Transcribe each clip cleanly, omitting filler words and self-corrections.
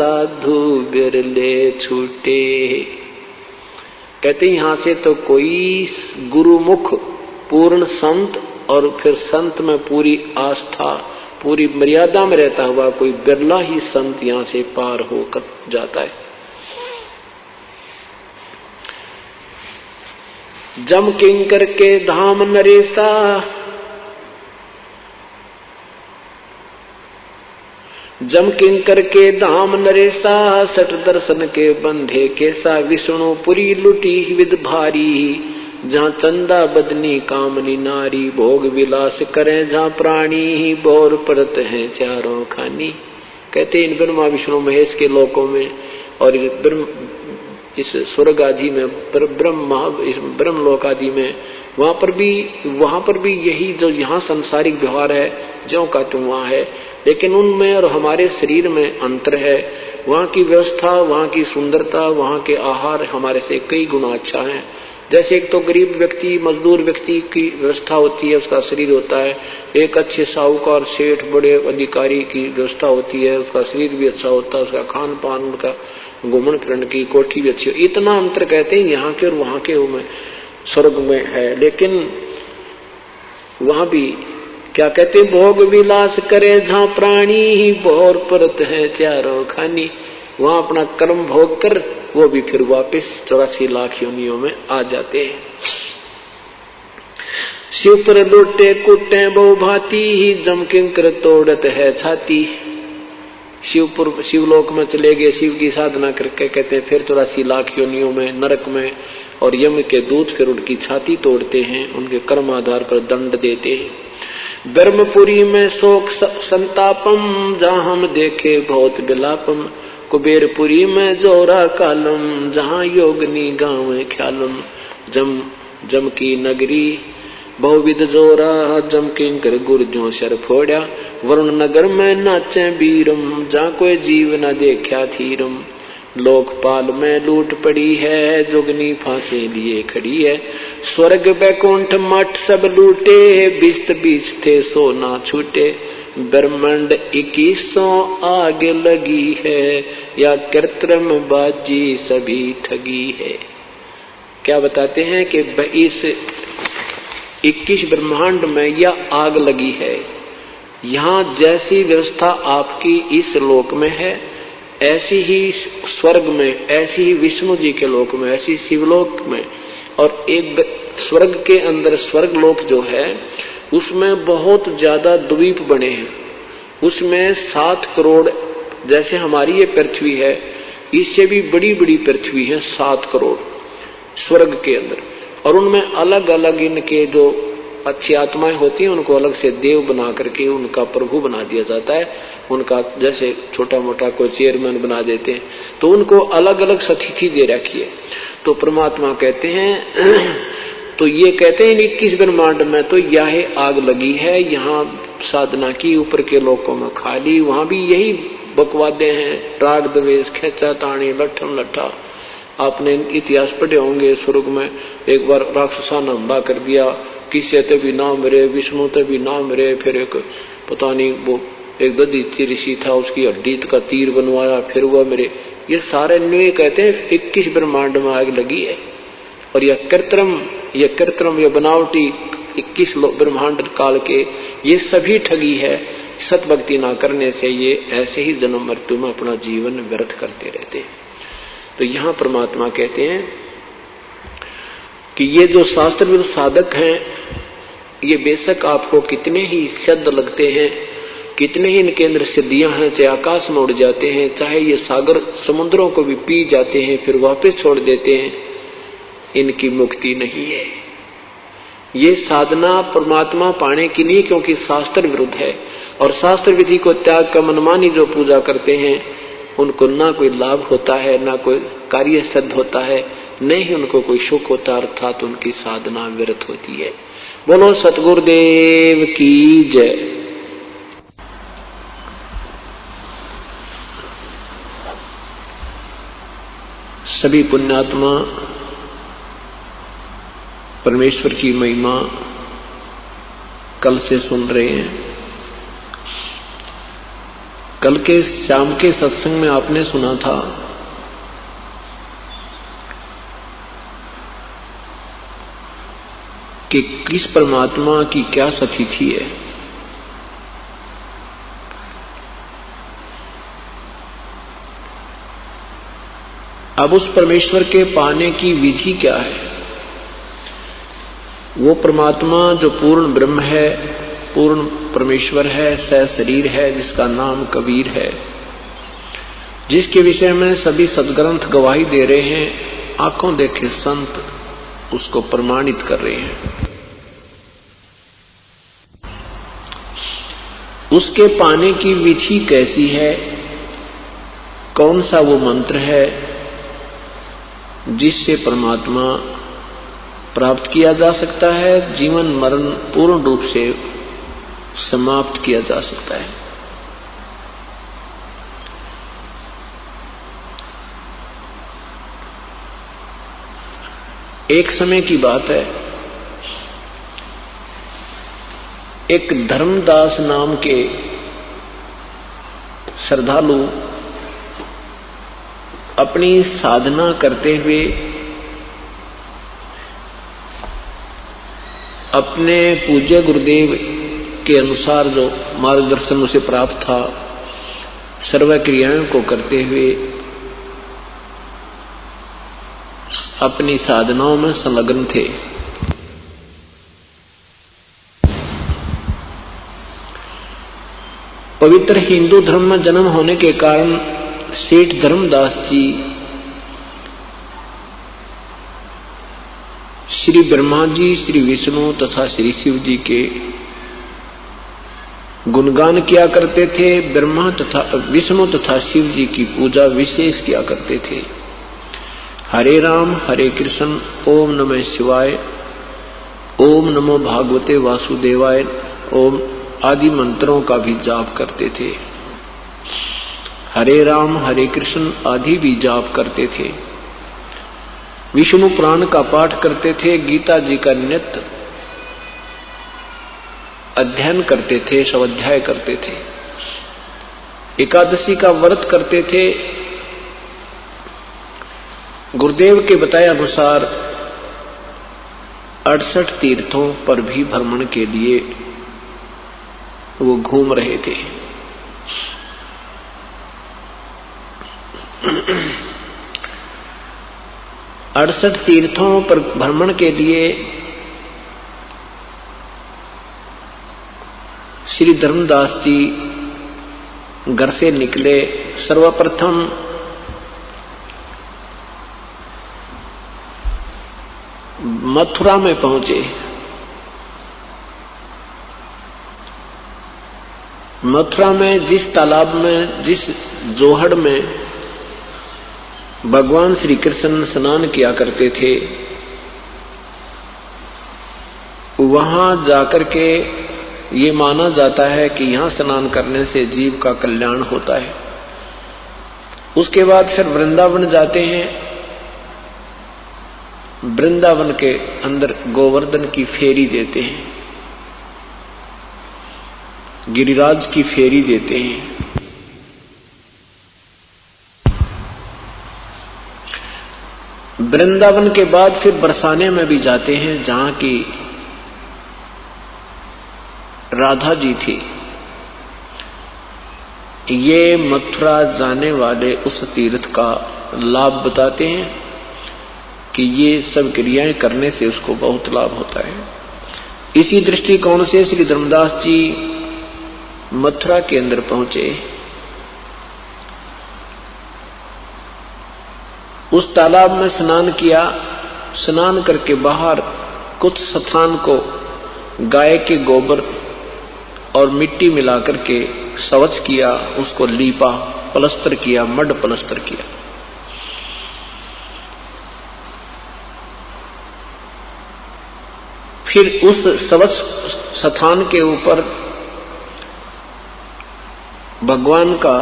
साधु बिरले छूटे। कहते यहां से तो कोई गुरुमुख पूर्ण संत और फिर संत में पूरी आस्था पूरी मर्यादा में रहता हुआ कोई बिरला ही संत यहां से पार होकर जाता है। जम किंकर के धाम नरेसा, जम किंकर के धाम नरेसा, सट दर्शन के बंधे केसा, विष्णुपुरी लुटी विद भारी, जहाँ चंदा बदनी कामनी नारी, भोग विलास करें जहाँ प्राणी, बोर परत हैं चारों खानी। कहते इन ब्रह्मा विष्णु महेश के लोकों में और इस स्वर्ग आदि में ब्रह्म लोक आदि में वहां पर भी यही जो यहाँ सांसारिक व्यवहार है ज्यों का त्यों वहां है, लेकिन उनमें और हमारे शरीर में अंतर है। वहां की व्यवस्था, वहां की सुंदरता, वहां के आहार हमारे से कई गुना अच्छा है। जैसे एक तो गरीब व्यक्ति मजदूर व्यक्ति की व्यवस्था होती है, उसका शरीर होता है, एक अच्छे साहूकार सेठ बड़े अधिकारी की व्यवस्था होती है, उसका शरीर भी अच्छा होता है, उसका खान पान उनका घूमन फिरन की कोठी भी अच्छी हो। इतना अंतर कहते हैं यहाँ के और वहां के में स्वर्ग में है। लेकिन वहां भी क्या कहते हैं, भोग विलास करे जहाँ प्राणी, भोर परत है चारों खानी। वहां अपना कर्म भोग कर वो भी फिर वापस 84 लाख योनियों में आ जाते हैं। शिव पर लुटे कुटे बहु भांति, जम किंकर तोड़त है छाती। शिवलोक में चले गए, शिव की साधना करके कहते हैं फिर 84 लाख योनियों में नरक में, और यम के दूत फिर उनकी छाती तोड़ते हैं, उनके कर्म आधार पर दंड देते हैं। ब्रह्मपुरी में शोक संतापम, जहाँ हम देखे बहुत विलापम। कुबेरपुरी में जोरा कालम, जहाँ योगनी गाँव ख्यालम। जम की नगरी बहुविध जोरा, जम किंकर गुर्जों सर फोड़ा। वरुण नगर में नाचे बीरम, जहाँ कोई जीव न देखा थीरम। लोकपाल में लूट पड़ी है, जोगनी फांसे लिए खड़ी है। स्वर्ग बैकुंठ मठ सब लूटे, बिस्त बीच थे सो ना छूटे। ब्रह्मांड 2100 आगे लगी है, या कृत्रिम बाजी सभी ठगी है। क्या बताते हैं कि इस 21 ब्रह्मांड में यह आग लगी है। यहाँ जैसी व्यवस्था आपकी इस लोक में है, ऐसी ही स्वर्ग में, ऐसी ही विष्णु जी के लोक में, ऐसी शिवलोक में, और एक स्वर्ग के अंदर स्वर्ग लोक जो है उसमें बहुत ज्यादा द्वीप बने हैं। उसमें 7 करोड़, जैसे हमारी ये पृथ्वी है इससे भी बड़ी बड़ी पृथ्वी है 7 करोड़ स्वर्ग के अंदर, और उनमें अलग अलग इनके जो अच्छी आत्माएं होती हैं उनको अलग से देव बना करके उनका प्रभु बना दिया जाता है। उनका जैसे छोटा मोटा कोई चेयरमैन बना देते हैं, तो उनको अलग अलग स्थिति दे रखी है। तो परमात्मा कहते हैं तो ये कहते हैं 21 ब्रह्मांड में तो यह आग लगी है। यहाँ साधना की ऊपर के लोकों में खाली, वहां भी यही बकवादे हैं, राग द्वेष खेचा ताणी लठम लठा। आपने इतिहास पढ़े होंगे, स्वर्ग में एक बार राक्षसा ने हमला कर दिया, किसी ते भी ना मरे, विष्णु ते भी ना मरे, फिर एक पता नहीं वो एक दधीचि ऋषि था उसकी हड्डी का तीर बनवाया, फिर वह मेरे। ये सारे न्यूय कहते हैं 21 ब्रह्मांड में आग लगी है। और यह कृत्रिम यह बनावटी 21 ब्रह्मांड काल के ये सभी ठगी है। सत भक्ति ना करने से ये ऐसे ही जन्म मृत्यु में अपना जीवन व्यर्थ करते रहते हैं। तो यहाँ परमात्मा कहते हैं कि ये जो शास्त्र विरुद्ध साधक हैं, ये बेशक आपको कितने ही सिद्ध लगते हैं, कितने ही इनके अंदर सिद्धियां हैं, चाहे आकाश में उड़ जाते हैं, चाहे ये सागर समुद्रों को भी पी जाते हैं फिर वापस छोड़ देते हैं, इनकी मुक्ति नहीं है। ये साधना परमात्मा पाने की नहीं, क्योंकि शास्त्र विरुद्ध है। और शास्त्र विधि को त्याग कर मनमानी जो पूजा करते हैं उनको ना कोई लाभ होता है, ना कोई कार्य सिद्ध होता है, न ही उनको कोई सुख होता, अर्थात उनकी साधना व्यर्थ होती है। बोलो सतगुरुदेव की जय। सभी पुण्यात्मा परमेश्वर की महिमा कल से सुन रहे हैं। कल के शाम के सत्संग में आपने सुना था कि किस परमात्मा की क्या स्थिति है। अब उस परमेश्वर के पाने की विधि क्या है? वो परमात्मा जो पूर्ण ब्रह्म है, पूर्ण परमेश्वर है, सशरीर है, जिसका नाम कबीर है, जिसके विषय में सभी सद्ग्रंथ गवाही दे रहे हैं, आंखों देखे संत उसको प्रमाणित कर रहे हैं। उसके पाने की विधि कैसी है? कौन सा वो मंत्र है जिससे परमात्मा प्राप्त किया जा सकता है, जीवन मरण पूर्ण रूप से समाप्त किया जा सकता है? एक समय की बात है, एक धर्मदास नाम के श्रद्धालु अपनी साधना करते हुए अपने पूज्य गुरुदेव के अनुसार जो मार्गदर्शन उसे प्राप्त था, सर्व क्रियाओं को करते हुए अपनी साधनाओं में संलग्न थे। पवित्र हिंदू धर्म में जन्म होने के कारण सेठ धर्मदास जी श्री ब्रह्मा जी, श्री विष्णु तथा श्री शिव जी के गुणगान किया करते थे। ब्रह्मा तथा विष्णु तथा शिव जी की पूजा विशेष किया करते थे। हरे राम हरे कृष्ण, ओम नमः शिवाय, ओम नमो भागवते वासुदेवाय, ओम आदि मंत्रों का भी जाप करते थे। हरे राम हरे कृष्ण आदि भी जाप करते थे। विष्णु पुराण का पाठ करते थे, गीता जी का नित्य अध्ययन करते थे, स्वाध्याय करते थे, एकादशी का व्रत करते थे। गुरुदेव के बताए अनुसार 68 तीर्थों पर भी भ्रमण के लिए वो घूम रहे थे। अड़सठ तीर्थों पर भ्रमण के लिए श्री धर्मदास जी घर से निकले। सर्वप्रथम मथुरा में पहुंचे। मथुरा में जिस तालाब में, जिस जोहड़ में भगवान श्री कृष्ण स्नान किया करते थे, वहां जाकर के ये माना जाता है कि यहां स्नान करने से जीव का कल्याण होता है। उसके बाद फिर वृंदावन जाते हैं। वृंदावन के अंदर गोवर्धन की फेरी देते हैं, गिरिराज की फेरी देते हैं। वृंदावन के बाद फिर बरसाने में भी जाते हैं, जहां की राधा जी थी। ये मथुरा जाने वाले उस तीर्थ का लाभ बताते हैं कि ये सब क्रियाएं करने से उसको बहुत लाभ होता है। इसी दृष्टिकोण से श्री धर्मदास जी मथुरा के अंदर पहुंचे। उस तालाब में स्नान किया। स्नान करके बाहर कुछ स्थान को गाय के गोबर और मिट्टी मिलाकर के स्वच्छ किया, उसको लीपा, प्लस्तर किया, मड प्लस्तर किया। फिर उस स्वच्छ स्थान के ऊपर भगवान का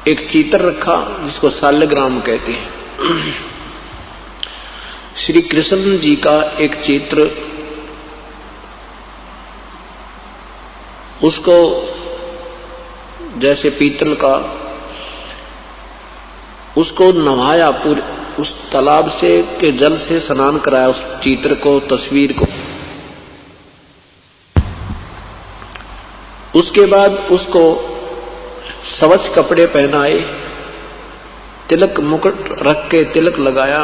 एक चित्र रखा, जिसको शालग्राम कहते हैं। श्री कृष्ण जी का एक चित्र, उसको जैसे पीतल का, उसको नहाया, पूरे उस तालाब से के जल से स्नान कराया उस चित्र को, तस्वीर को। उसके बाद उसको स्वच्छ कपड़े पहनाए, तिलक मुकुट रख के तिलक लगाया,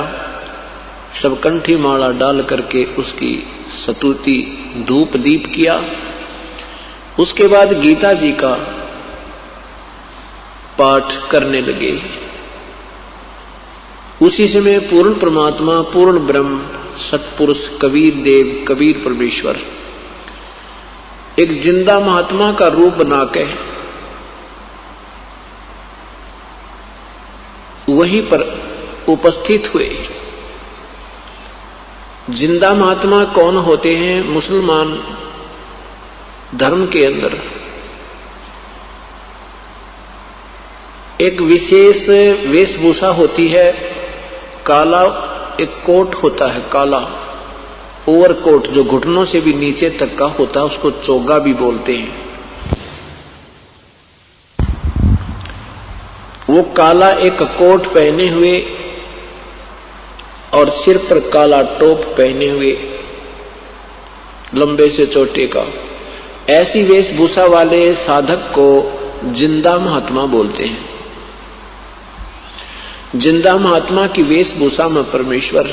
सब कंठी माला डाल करके उसकी स्तुति धूप दीप किया। उसके बाद गीता जी का पाठ करने लगे। उसी समय पूर्ण परमात्मा, पूर्ण ब्रह्म, सतपुरुष कबीर देव, कबीर परमेश्वर एक जिंदा महात्मा का रूप बना के वहीं पर उपस्थित हुए। जिंदा महात्मा कौन होते हैं? मुसलमान धर्म के अंदर एक विशेष वेशभूषा होती है, काला एक कोट होता है, काला ओवरकोट जो घुटनों से भी नीचे तक का होता है, उसको चोगा भी बोलते हैं। वो काला एक कोट पहने हुए और सिर पर काला टोप पहने हुए, लंबे से चोटे का, ऐसी वेशभूषा वाले साधक को जिंदा महात्मा बोलते हैं। जिंदा महात्मा की वेशभूषा में परमेश्वर,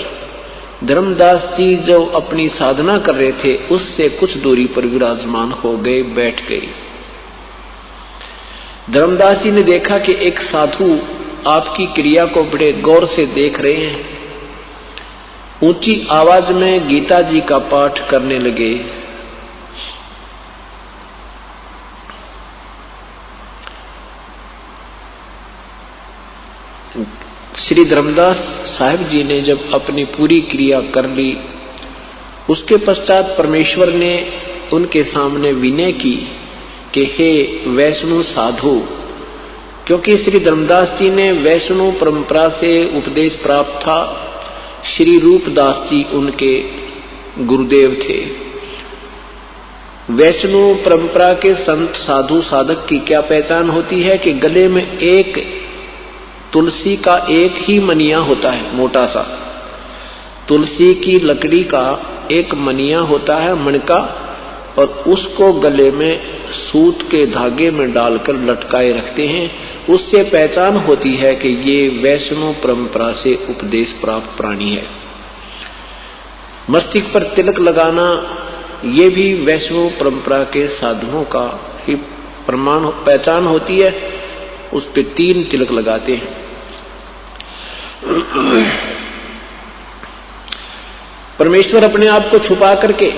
धर्मदास जी जो अपनी साधना कर रहे थे उससे कुछ दूरी पर विराजमान हो गए, बैठ गए। धर्मदास जी ने देखा कि एक साधु आपकी क्रिया को बड़े गौर से देख रहे हैं। ऊंची आवाज में गीता जी का पाठ करने लगे। श्री धर्मदास साहिब जी ने जब अपनी पूरी क्रिया कर ली, उसके पश्चात परमेश्वर ने उनके सामने विनय की कि हे वैष्णव साधु, क्योंकि श्री धर्मदास जी ने वैष्णव परंपरा से उपदेश प्राप्त था। श्री रूपदास जी उनके गुरुदेव थे। वैष्णव परंपरा के संत साधु साधक की क्या पहचान होती है कि गले में एक तुलसी का एक ही मनिया होता है, मोटा सा तुलसी की लकड़ी का एक मनिया होता है, मणका, और उसको गले में सूत के धागे में डालकर लटकाए रखते हैं। उससे पहचान होती है कि ये वैष्णव परंपरा से उपदेश प्राप्त प्राणी है। मस्तिष्क पर तिलक लगाना ये भी वैष्णव परंपरा के साधुओं का ही प्रमाण पहचान होती है। उस पे 3 तिलक लगाते हैं। परमेश्वर अपने आप को छुपा करके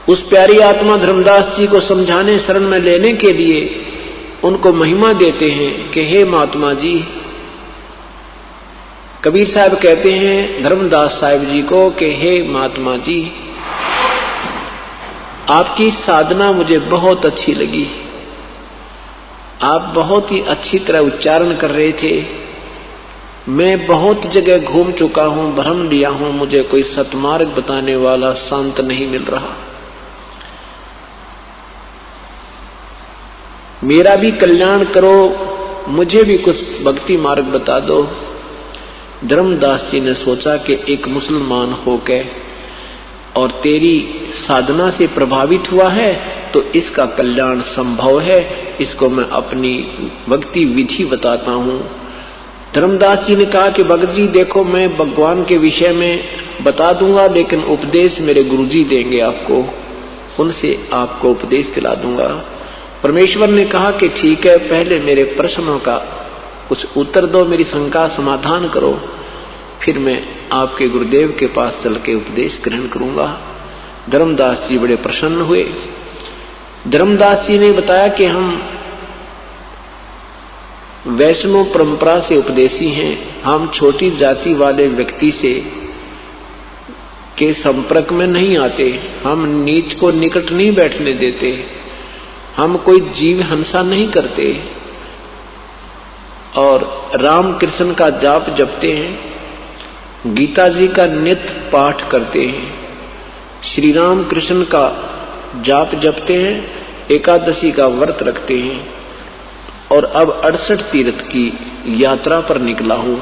उस प्यारी आत्मा धर्मदास जी को समझाने, शरण में लेने के लिए उनको महिमा देते हैं कि हे महात्मा जी। कबीर साहब कहते हैं धर्मदास साहिब जी को कि हे महात्मा जी, आपकी साधना मुझे बहुत अच्छी लगी। आप बहुत ही अच्छी तरह उच्चारण कर रहे थे। मैं बहुत जगह घूम चुका हूं, भ्रम लिया हूं, मुझे कोई सतमार्ग बताने वाला संत नहीं मिल रहा। मेरा भी कल्याण करो, मुझे भी कुछ भक्ति मार्ग बता दो। धर्मदास जी ने सोचा कि एक मुसलमान होकर और तेरी साधना से प्रभावित हुआ है तो इसका कल्याण संभव है, इसको मैं अपनी भक्ति विधि बताता हूं। धर्मदास जी ने कहा कि भगत जी देखो, मैं भगवान के विषय में बता दूंगा, लेकिन उपदेश मेरे गुरुजी देंगे आपको, उनसे आपको उपदेश दिला दूंगा। परमेश्वर ने कहा कि ठीक है, पहले मेरे प्रश्नों का कुछ उत्तर दो, मेरी शंका समाधान करो, फिर मैं आपके गुरुदेव के पास चल के उपदेश ग्रहण करूंगा। धर्मदास जी बड़े प्रसन्न हुए। धर्मदास जी ने बताया कि हम वैष्णव परंपरा से उपदेशी हैं, हम छोटी जाति वाले व्यक्ति से के संपर्क में नहीं आते, हम नीच को निकट नहीं बैठने देते, हम कोई जीव हिंसा नहीं करते और राम कृष्ण का जाप जपते हैं, गीता जी का नित्य पाठ करते हैं, श्री राम कृष्ण का जाप जपते हैं, एकादशी का व्रत रखते हैं, और अब 68 तीर्थ की यात्रा पर निकला हूं।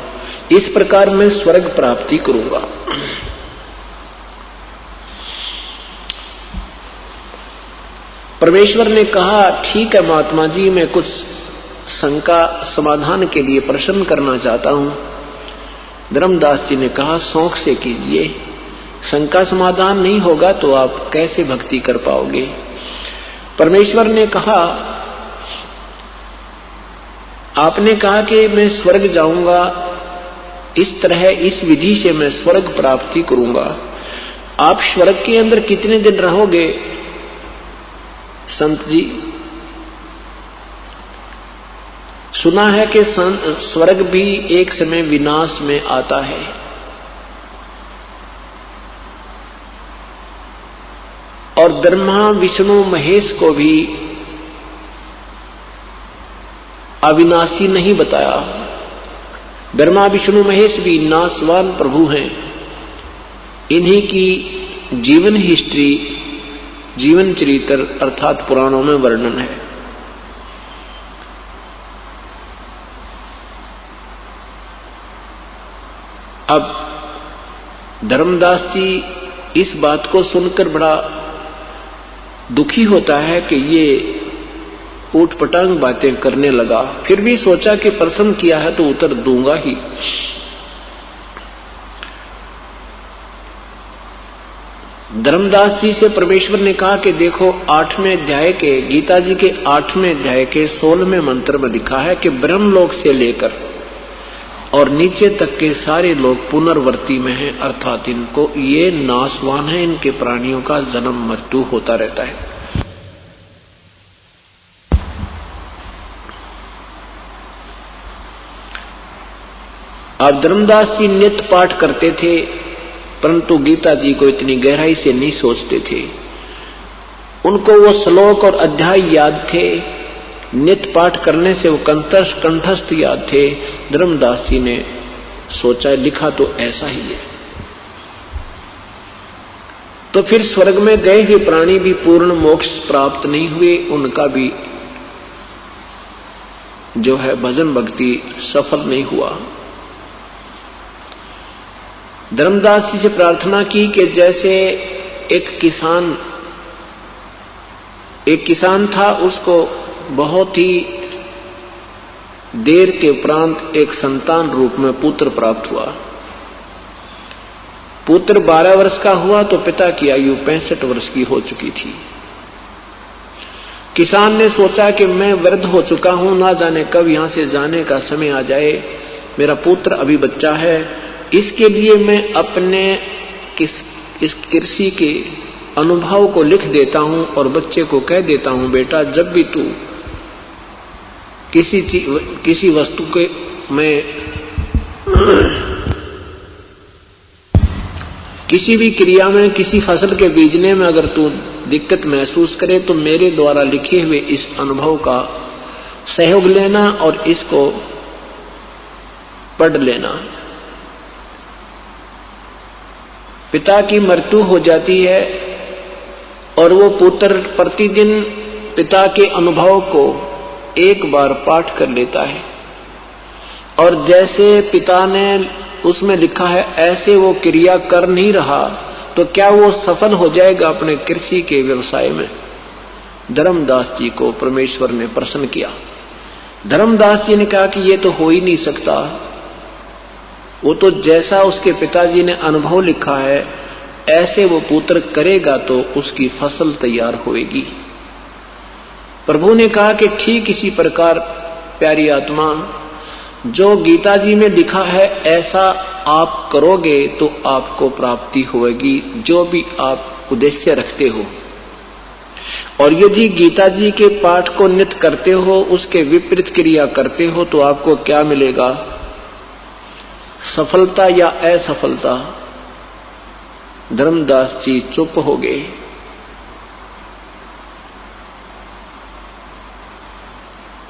इस प्रकार मैं स्वर्ग प्राप्ति करूंगा। परमेश्वर ने कहा, ठीक है महात्मा जी, मैं कुछ शंका समाधान के लिए प्रश्न करना चाहता हूं। धर्मदास जी ने कहा, शौक से कीजिए, शंका समाधान नहीं होगा तो आप कैसे भक्ति कर पाओगे। परमेश्वर ने कहा, आपने कहा कि मैं स्वर्ग जाऊंगा, इस तरह इस विधि से मैं स्वर्ग प्राप्ति करूंगा। आप स्वर्ग के अंदर कितने दिन रहोगे संत जी? सुना है कि स्वर्ग भी एक समय विनाश में आता है। और ब्रह्मा विष्णु महेश को भी अविनाशी नहीं बताया। ब्रह्मा विष्णु महेश भी नाशवान प्रभु हैं। इन्हीं की जीवन हिस्ट्री, जीवन चरित्र अर्थात पुराणों में वर्णन है। अब धर्मदास जी इस बात को सुनकर बड़ा दुखी होता है कि ये ऊटपटांग बातें करने लगा। फिर भी सोचा कि प्रश्न किया है तो उत्तर दूंगा ही। धर्मदास जी से परमेश्वर ने कहा कि देखो, 8वें अध्याय के, गीता जी के 8वें अध्याय के 16वें मंत्र में लिखा है कि ब्रह्मलोक से लेकर और नीचे तक के सारे लोग पुनर्वर्ती में हैं, अर्थात इनको ये नाशवान है, इनके प्राणियों का जन्म मृत्यु होता रहता है। अब धर्मदास जी नित्य पाठ करते थे, परंतु गीता जी को इतनी गहराई से नहीं सोचते थे। उनको वो श्लोक और अध्याय याद थे, नित्य पाठ करने से वो कंठस्थ याद थे। धर्मदास जी ने सोचा, लिखा तो ऐसा ही है। तो फिर स्वर्ग में गए हुए प्राणी भी पूर्ण मोक्ष प्राप्त नहीं हुए, उनका भी जो है भजन भक्ति सफल नहीं हुआ। धर्मदास जी से प्रार्थना की कि जैसे एक किसान था, उसको बहुत ही देर के उपरांत एक संतान रूप में पुत्र प्राप्त हुआ। पुत्र 12 वर्ष का हुआ तो पिता की आयु 65 वर्ष की हो चुकी थी। किसान ने सोचा कि मैं वृद्ध हो चुका हूं, ना जाने कब यहां से जाने का समय आ जाए, मेरा पुत्र अभी बच्चा है, इसके लिए मैं अपने इस कृषि के अनुभव को लिख देता हूं और बच्चे को कह देता हूं, बेटा जब भी तू किसी वस्तु के में किसी भी क्रिया में, किसी फसल के बीजने में अगर तू दिक्कत महसूस करे तो मेरे द्वारा लिखे हुए इस अनुभव का सहयोग लेना और इसको पढ़ लेना। पिता की मृत्यु हो जाती है और वो पुत्र प्रतिदिन पिता के अनुभव को एक बार पाठ कर लेता है और जैसे पिता ने उसमें लिखा है ऐसे वो क्रिया कर नहीं रहा तो क्या वो सफल हो जाएगा अपने कृषि के व्यवसाय में? धर्मदास जी को परमेश्वर ने प्रश्न किया। धर्मदास जी ने कहा कि ये तो हो ही नहीं सकता, वो तो जैसा उसके पिताजी ने अनुभव लिखा है ऐसे वो पुत्र करेगा तो उसकी फसल तैयार होएगी। प्रभु ने कहा कि ठीक इसी प्रकार प्यारी आत्मा, जो गीता जी में लिखा है ऐसा आप करोगे तो आपको प्राप्ति होगी, जो भी आप उद्देश्य रखते हो। और यदि गीता जी के पाठ को नित्य करते हो, उसके विपरीत क्रिया करते हो तो आपको क्या मिलेगा? सफलता या असफलता? धर्मदास जी चुप हो गए।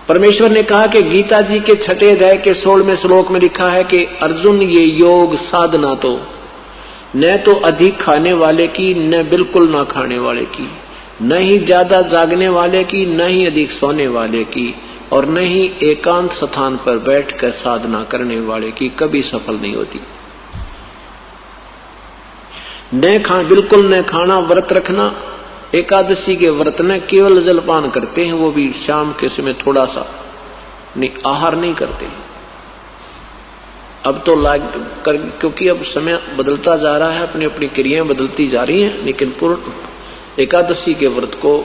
परमेश्वर ने कहा कि गीता जी के 6 अध्याय के 16वें श्लोक में लिखा है कि अर्जुन, ये योग साधना तो न तो अधिक खाने वाले की, न बिल्कुल ना खाने वाले की, न ही ज्यादा जागने वाले की, न ही अधिक सोने वाले की, और न ही एकांत स्थान पर बैठकर साधना करने वाले की कभी सफल नहीं होती। बिल्कुल न खाना, व्रत रखना, एकादशी के व्रत में केवल जलपान करते हैं, वो भी शाम के समय थोड़ा सा, नहीं आहार नहीं करते। अब तो क्योंकि अब समय बदलता जा रहा है, अपनी अपनी क्रियाएं बदलती जा रही हैं, लेकिन पूर्ण एकादशी के व्रत को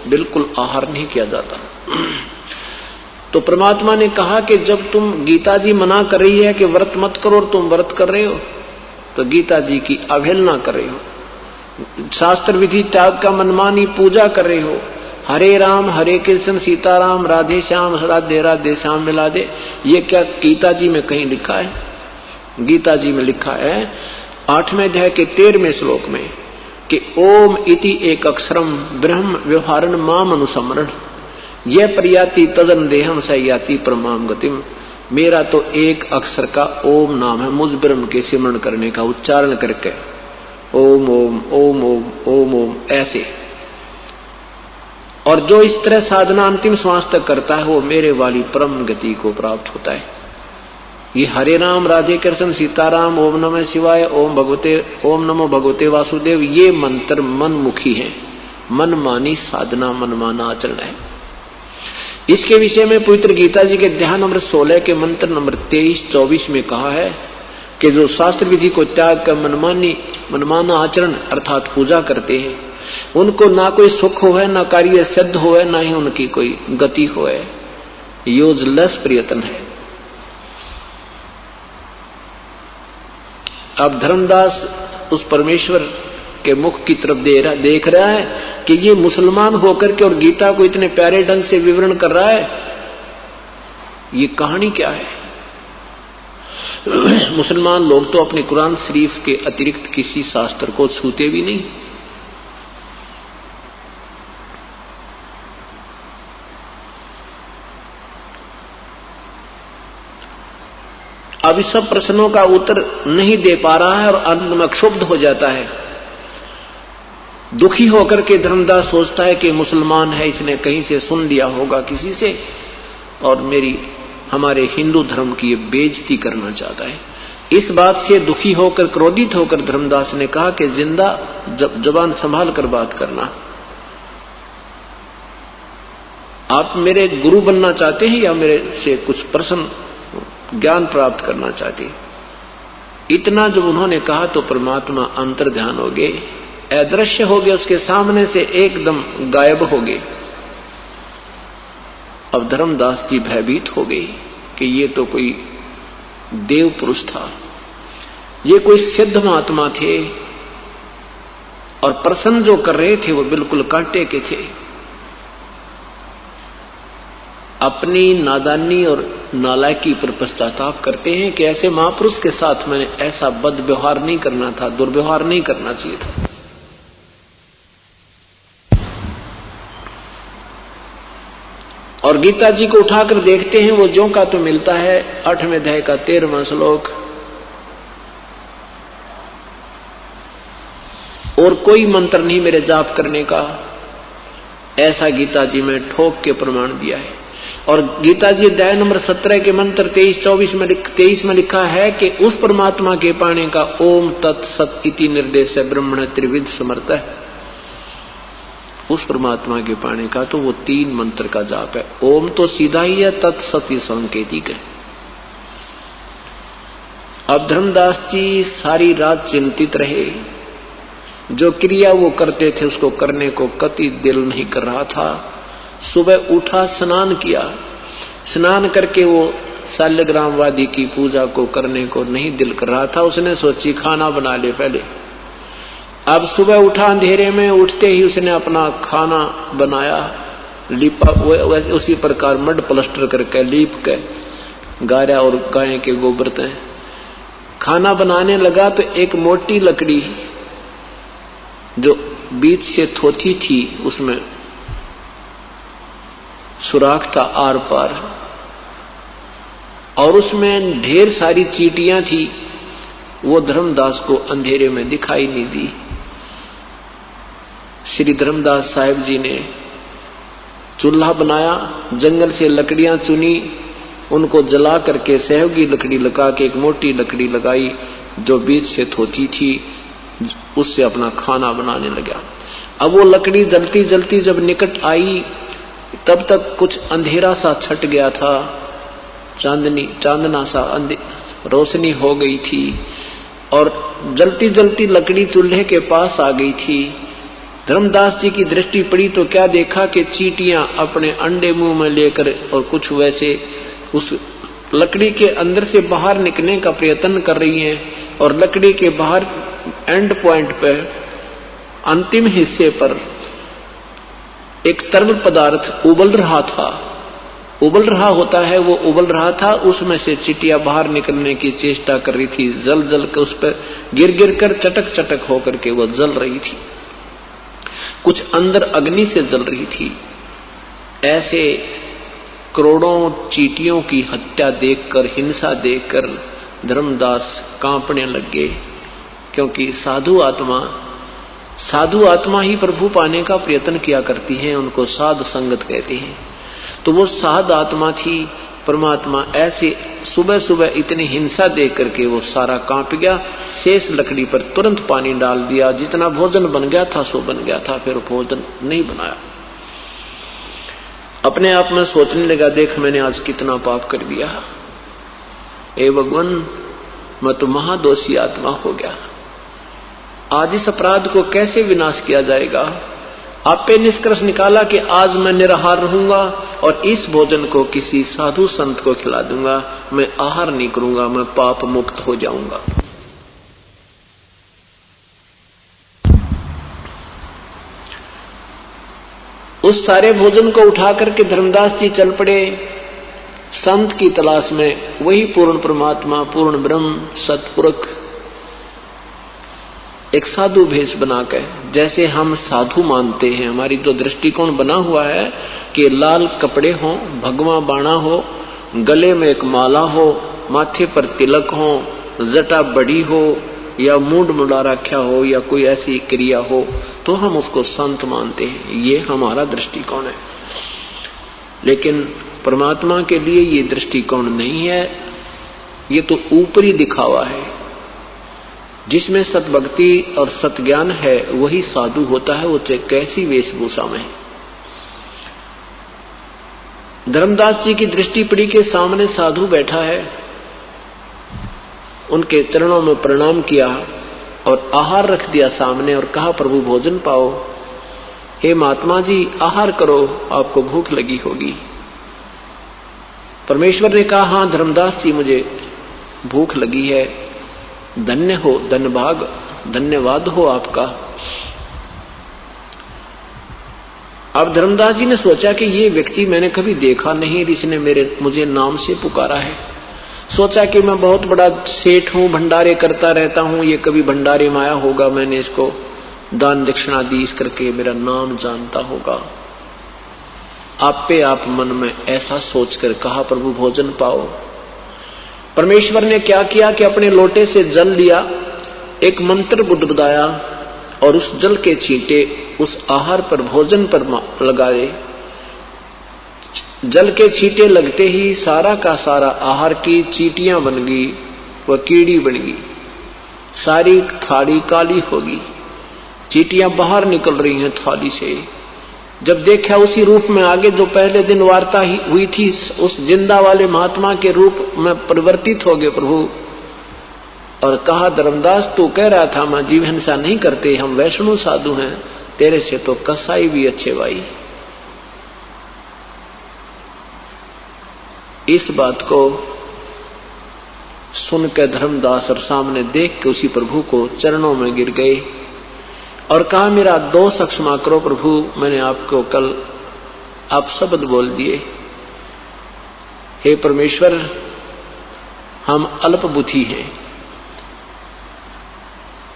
बिल्कुल आहार नहीं किया जाता। तो परमात्मा ने कहा कि जब तुम, गीता जी मना कर रही है कि व्रत मत करो और तुम व्रत कर रहे हो, तो गीता जी की अवहेलना कर रहे हो, शास्त्र विधि त्याग का मनमानी पूजा कर रहे हो। हरे राम हरे कृष्ण सीताराम राधे श्याम राधे राधे श्याम मिला दे, ये क्या गीता जी में कहीं लिखा है? गीता जी में लिखा है 8वें अध्याय के 13वें श्लोक में कि ओम इति एक अक्षरम ब्रह्म व्यवहारण माम अनुसमरण, यह प्रयाति तजन देहम सयाति परमाम गतिम। मेरा तो एक अक्षर का ओम नाम है, मुझ ब्रह्म के सिमरण करने का उच्चारण करके ओम ओम ओम ओम ओम ओम ऐसे, और जो इस तरह साधना अंतिम श्वास तक करता है वो मेरे वाली परम गति को प्राप्त होता है। ये हरे राम राधे कृष्ण सीताराम ओम नमः शिवाय ओम नमो भगवते वासुदेव, ये मंत्र मनमुखी है, मनमानी साधना, मनमाना आचरण है। इसके विषय में पवित्र गीता जी के अध्याय नंबर 16 के मंत्र नंबर 23-24 में कहा है कि जो शास्त्र विधि को त्याग कर मनमाना आचरण अर्थात पूजा करते हैं, उनको ना कोई सुख हो है, ना कार्य सिद्ध हो है, ना ही उनकी कोई गति हो है, यूजलेस प्रयत्न है। अब धर्मदास उस परमेश्वर के मुख की तरफ देख रहा है कि ये मुसलमान होकर के और गीता को इतने प्यारे ढंग से विवरण कर रहा है, ये कहानी क्या है? मुसलमान लोग तो अपने कुरान शरीफ के अतिरिक्त किसी शास्त्र को छूते भी नहीं। अब इस सब प्रश्नों का उत्तर नहीं दे पा रहा है और अंत में क्षुब्ध हो जाता है। दुखी होकर के धर्मदास सोचता है कि मुसलमान है, इसने कहीं से सुन लिया होगा किसी से और हमारे हिंदू धर्म की बेइज्जती करना चाहता है। इस बात से दुखी होकर, क्रोधित होकर धर्मदास ने कहा कि जिंदा जबान संभाल कर बात करना। आप मेरे गुरु बनना चाहते हैं या मेरे से कुछ प्रश्न ज्ञान प्राप्त करना चाहते? इतना जब उन्होंने कहा तो परमात्मा अंतर ध्यान हो गए, अदृश्य हो गए, उसके सामने से एकदम गायब हो गए। अब धर्मदास जी भयभीत हो गए कि ये तो कोई देव पुरुष था, ये कोई सिद्ध महात्मा थे और प्रश्न जो कर रहे थे वो बिल्कुल कांटे के थे। अपनी नादानी और नालायकी पर पश्चाताप करते हैं कि ऐसे महापुरुष के साथ मैंने ऐसा बद व्यवहार नहीं करना था, दुर्व्यवहार नहीं करना चाहिए था। और गीता जी को उठाकर देखते हैं, वो ज्यों का तो मिलता है 8वें अध्याय का 13वां श्लोक, और कोई मंत्र नहीं मेरे जाप करने का, ऐसा गीता जी में ठोक के प्रमाण दिया है। और गीता जी अध्याय नंबर 17 के मंत्र 23 में लिखा है कि उस परमात्मा के पाने का ओम तत्सत इति निर्देश ब्रह्मण त्रिविध समर्थ है। उस परमात्मा के पाने का तो वो 3 मंत्र का जाप है। ओम तो सीधा ही है, तत्सत ही सांकेतिक है। अब धर्मदास जी सारी रात चिंतित रहे, जो क्रिया वो करते थे उसको करने को कति दिल नहीं कर रहा था। सुबह उठा, स्नान किया, स्नान करके वो शाल्यग्रामवादी की पूजा को करने को नहीं दिल कर रहा था। उसने सोची खाना बना ले पहले। अब सुबह उठा, अंधेरे में उठते ही उसने अपना खाना बनाया, लीपा, उसी प्रकार मड प्लस्टर करके लीप के गारा और गाय के गोबर से खाना बनाने लगा। तो एक मोटी लकड़ी जो बीच से थोथी थी, उसमें सुराख था आर पार, और उसमें ढेर सारी चींटियां थी। वो धर्मदास को अंधेरे में दिखाई नहीं दी। श्री धर्मदास साहिब जी ने चूल्हा बनाया, जंगल से लकड़ियां चुनी, उनको जला करके सहयोगी लकड़ी लगा के एक मोटी लकड़ी लगाई जो बीच से थोती थी, उससे अपना खाना बनाने लगा। अब वो लकड़ी जलती जलती जब निकट आई तब तक कुछ अंधेरा सा छट गया था, चांदना सा रोशनी हो गई थी और जलती जलती लकड़ी चूल्हे के पास आ गई थी। धर्मदास जी की दृष्टि पड़ी तो क्या देखा कि चींटियां अपने अंडे मुंह में लेकर और कुछ वैसे उस लकड़ी के अंदर से बाहर निकलने का प्रयत्न कर रही हैं और लकड़ी के बाहर एंड पॉइंट पर अंतिम हिस्से पर एक तरल पदार्थ उबल रहा था, उबल रहा होता है, वो उबल रहा था, उसमें से चींटियां बाहर निकलने की चेष्टा कर रही थी, जल जल कर उस पर गिर गिर कर चटक चटक होकर के वो जल रही थी, कुछ अंदर अग्नि से जल रही थी। ऐसे करोड़ों चींटियों की हत्या देखकर, हिंसा देखकर धर्मदास कांपने लगे, क्योंकि साधु आत्मा ही प्रभु पाने का प्रयत्न किया करती है, उनको साध संगत कहते हैं। तो वो साध आत्मा थी, परमात्मा ऐसे सुबह सुबह इतनी हिंसा देख करके वो सारा कांप गया, शेष लकड़ी पर तुरंत पानी डाल दिया, जितना भोजन बन गया था सो बन गया था, फिर भोजन नहीं बनाया। अपने आप में सोचने लगा, देख मैंने आज कितना पाप कर दिया, ए भगवान मैं तो महादोषी आत्मा हो गया, आज इस अपराध को कैसे विनाश किया जाएगा। आप पे निष्कर्ष निकाला कि आज मैं निराहार रहूंगा और इस भोजन को किसी साधु संत को खिला दूंगा, मैं आहार नहीं करूंगा, मैं पाप मुक्त हो जाऊंगा। उस सारे भोजन को उठा करके धर्मदास जी चल पड़े संत की तलाश में, वही पूर्ण परमात्मा, पूर्ण ब्रह्म, सतपुरुष एक साधु भेष बनाकर, जैसे हम साधु मानते हैं, हमारी जो दृष्टिकोण बना हुआ है कि लाल कपड़े हो, भगवा बाणा हो, गले में एक माला हो, माथे पर तिलक हो, जटा बड़ी हो या मूंड मुड़ा रखा हो या कोई ऐसी क्रिया हो तो हम उसको संत मानते हैं, ये हमारा दृष्टिकोण है। लेकिन परमात्मा के लिए ये दृष्टिकोण नहीं है, ये तो ऊपरी दिखावा है। जिसमें सतभक्ति और सतज्ञान है वही साधु होता है, वो चाहे कैसी वेशभूषा में। धर्मदास जी की दृष्टि पड़ी के सामने साधु बैठा है, उनके चरणों में प्रणाम किया और आहार रख दिया सामने और कहा प्रभु भोजन पाओ। हे महात्मा जी आहार करो, आपको भूख लगी होगी। परमेश्वर ने कहा हां धर्मदास जी मुझे भूख लगी है, धन्य हो, धन्यभाग, धन्यवाद हो आपका। अब धर्मदास जी ने सोचा कि ये व्यक्ति मैंने कभी देखा नहीं, इसने मुझे नाम से पुकारा है। सोचा कि मैं बहुत बड़ा सेठ हूं, भंडारे करता रहता हूं, ये कभी भंडारे में आया होगा, मैंने इसको दान दक्षिणा दी, इस करके मेरा नाम जानता होगा। आप पे आप मन में ऐसा सोचकर कहा प्रभु भोजन पाओ। परमेश्वर ने क्या किया कि अपने लोटे से जल लिया, एक मंत्र बुदबुदाया और उस जल के छींटे उस आहार पर, भोजन पर लगाए। जल के छींटे लगते ही सारा का सारा आहार की चींटियां बन गई, वह कीड़ी बन गई, सारी थाली काली होगी, चींटियां बाहर निकल रही हैं थाली से। जब देखा उसी रूप में आगे जो पहले दिन वार्ता हुई थी, उस जिंदा वाले महात्मा के रूप में परिवर्तित हो गए प्रभु, और कहा धर्मदास तू कह रहा था मैं जीव हिंसा नहीं करते, हम वैष्णव साधु हैं, तेरे से तो कसाई भी अच्छे भाई। इस बात को सुनकर धर्मदास और सामने देख के उसी प्रभु को चरणों में गिर गए और कहा मेरा दोष क्षमा करो प्रभु, मैंने आपको कल आप शब्द बोल दिए। हे परमेश्वर हम अल्प बुद्धि हैं,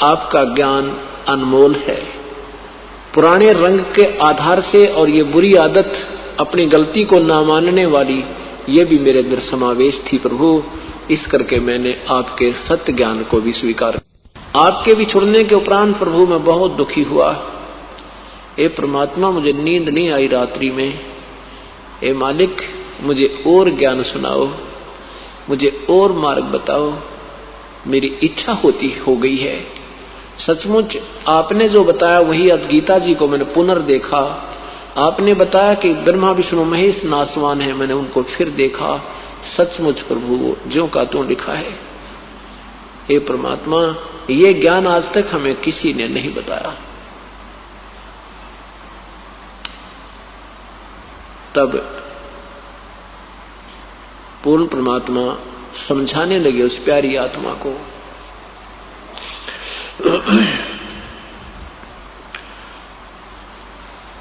आपका ज्ञान अनमोल है। पुराने रंग के आधार से और ये बुरी आदत अपनी गलती को ना मानने वाली, ये भी मेरे अंदर समावेश थी प्रभु, इस करके मैंने आपके सत्य ज्ञान को भी स्वीकार। आपके बिछुड़ने के उपरांत प्रभु मैं बहुत दुखी हुआ। हे परमात्मा मुझे नींद नहीं आई रात्रि में, ए मालिक, मुझे और ज्ञान सुनाओ, मुझे और मार्ग बताओ, मेरी इच्छा हो गई है। सचमुच आपने जो बताया वही अब गीता जी को मैंने पुनर्देखा। आपने बताया कि ब्रह्मा विष्णु महेश नासवान है, मैंने उनको फिर देखा। सचमुच प्रभु ज्यों का त्यों लिखा है। हे परमात्मा, ये ज्ञान आज तक हमें किसी ने नहीं बताया। तब पूर्ण परमात्मा समझाने लगे उस प्यारी आत्मा को।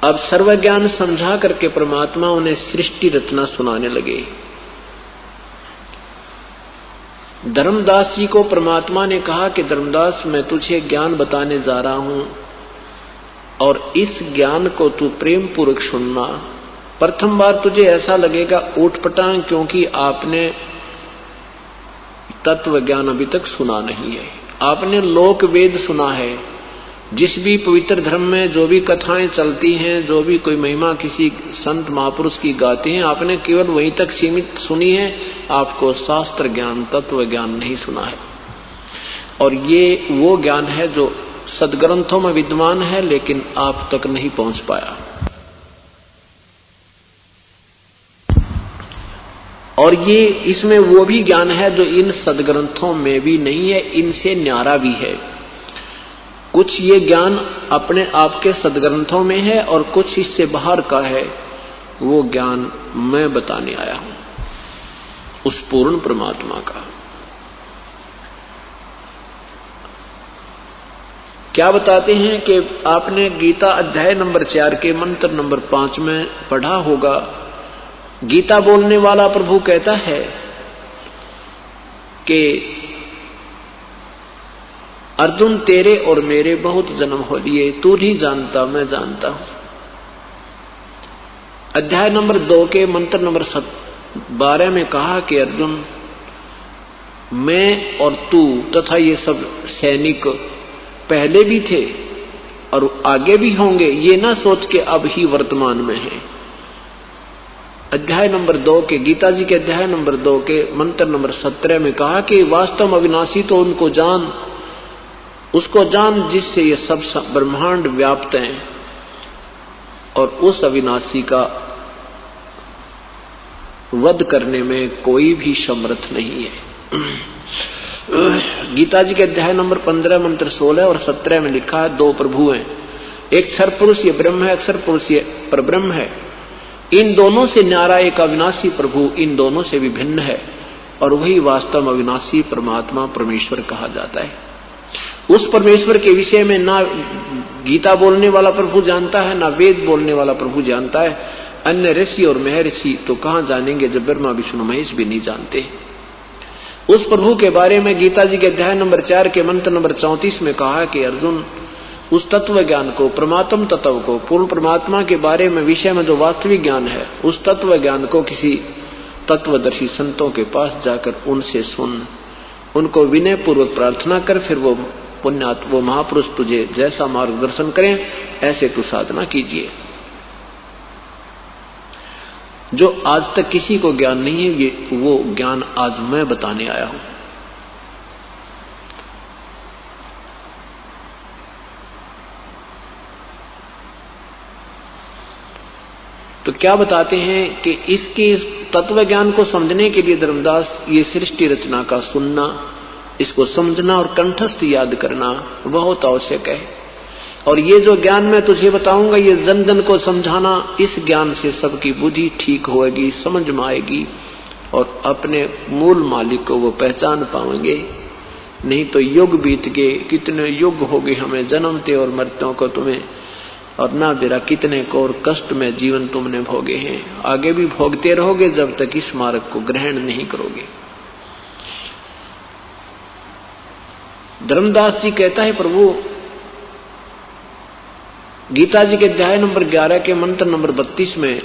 अब सर्वज्ञान समझा करके परमात्मा उन्हें सृष्टि रचना सुनाने लगे। धर्मदास जी को परमात्मा ने कहा कि धर्मदास, मैं तुझे ज्ञान बताने जा रहा हूं और इस ज्ञान को तू प्रेम पूर्वक सुनना। प्रथम बार तुझे ऐसा लगेगा ऊटपटांग, क्योंकि आपने तत्व ज्ञान अभी तक सुना नहीं है। आपने लोक वेद सुना है। जिस भी पवित्र धर्म में जो भी कथाएं चलती हैं, जो भी कोई महिमा किसी संत महापुरुष की गाते हैं, आपने केवल वहीं तक सीमित सुनी है। आपको शास्त्र ज्ञान, तत्व ज्ञान नहीं सुना है। और ये वो ज्ञान है जो सदग्रंथों में विद्यमान है, लेकिन आप तक नहीं पहुंच पाया। और ये इसमें वो भी ज्ञान है जो इन सदग्रंथों में भी नहीं है, इनसे न्यारा भी है। कुछ ये ज्ञान अपने आप के सदग्रंथों में है और कुछ इससे बाहर का है। वो ज्ञान मैं बताने आया हूं उस पूर्ण परमात्मा का। क्या बताते हैं कि आपने गीता अध्याय नंबर 4 के मंत्र नंबर 5 में पढ़ा होगा। गीता बोलने वाला प्रभु कहता है कि अर्जुन, तेरे और मेरे बहुत जन्म हो लिए, तू नहीं जानता, मैं जानता हूं। अध्याय नंबर 2 के मंत्र नंबर 12 में कहा कि अर्जुन, मैं और तू तथा ये सब सैनिक पहले भी थे और आगे भी होंगे, ये ना सोच के अब ही वर्तमान में है। अध्याय नंबर 2 के, गीता जी के अध्याय नंबर 2 के मंत्र नंबर 17 में कहा कि वास्तव में अविनाशी तो उनको जान, उसको जान जिससे ये सब ब्रह्मांड व्याप्त हैं, और उस अविनाशी का वध करने में कोई भी समर्थ नहीं है। गीता जी के अध्याय नंबर 15 मंत्र 16 और 17 में लिखा है, 2 प्रभु हैं, एक क्षर पुरुष ये ब्रह्म है, अक्षर पुरुष ये परब्रह्म है। इन दोनों से न्यारा एक अविनाशी प्रभु इन दोनों से भी भिन्न है, और वही वास्तव में अविनाशी परमात्मा परमेश्वर कहा जाता है। उस परमेश्वर के विषय में ना गीता बोलने वाला प्रभु जानता है, ना वेद बोलने वाला प्रभु जानता है। अन्य ऋषि और महर्षि तो कहां जानेंगे जब ब्रह्मा विष्णु महेश भी नहीं जानते। उस प्रभु के बारे में गीता जी के अध्याय नंबर 4 के मंत्र नंबर 34 में कहा कि अर्जुन, उस तत्व ज्ञान को, परमात्म तत्व को, पूर्ण परमात्मा के बारे में विषय में जो वास्तविक ज्ञान है, उस तत्व ज्ञान को किसी तत्वदर्शी संतों के पास जाकर उनसे सुन, उनको विनय पूर्वक प्रार्थना कर, फिर वो पुण्यात्मा, वो महापुरुष तुझे जैसा मार्गदर्शन करें ऐसे तू साधना कीजिए। जो आज तक किसी को ज्ञान नहीं है, ये वो ज्ञान आज मैं बताने आया हूं। तो क्या बताते हैं कि इसके तत्व ज्ञान को समझने के लिए धर्मदास ये सृष्टि रचना का सुनना, इसको समझना और कंठस्थ याद करना बहुत आवश्यक है। और ये जो ज्ञान मैं तुझे बताऊंगा, ये जन जन को समझाना, इस ज्ञान से सबकी बुद्धि ठीक होगी, समझ में आएगी और अपने मूल मालिक को वो पहचान पाएंगे। नहीं तो युग बीत गए, कितने युग हो गए हमें जन्मते और मरते को तुम्हें, और ना बेरा कितने को और कष्ट में जीवन तुमने भोगे हैं, आगे भी भोगते रहोगे जब तक इस मार्ग को ग्रहण नहीं करोगे। धर्मदास जी कहता है, प्रभु गीता जी के अध्याय नंबर 11 के मंत्र नंबर 32 में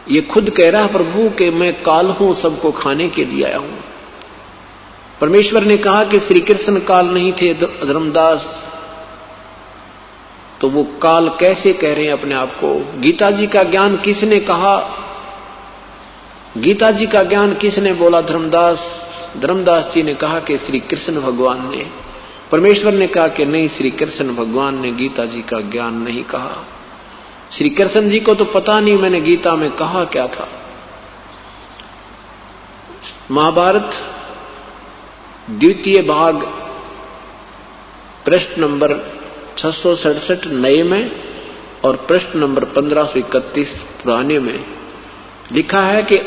ये खुद कह रहा है प्रभु कि मैं काल हूं, सबको खाने के लिए आया हूं। परमेश्वर ने कहा कि श्री कृष्ण काल नहीं थे धर्मदास, तो वो काल कैसे कह रहे हैं अपने आप को? गीता जी का ज्ञान किसने कहा? गीता जी का ज्ञान किसने बोला? धर्मदास जी ने कहा कि श्री कृष्ण भगवान ने। परमेश्वर ने कहा कि नहीं, श्री कृष्ण भगवान ने गीता जी का ज्ञान नहीं कहा। श्री कृष्ण जी को तो पता नहीं मैंने गीता में कहा क्या था। महाभारत द्वितीय भाग पृष्ठ नंबर 667 नए में और पृष्ठ नंबर 1531 पुराने में लिखा है कि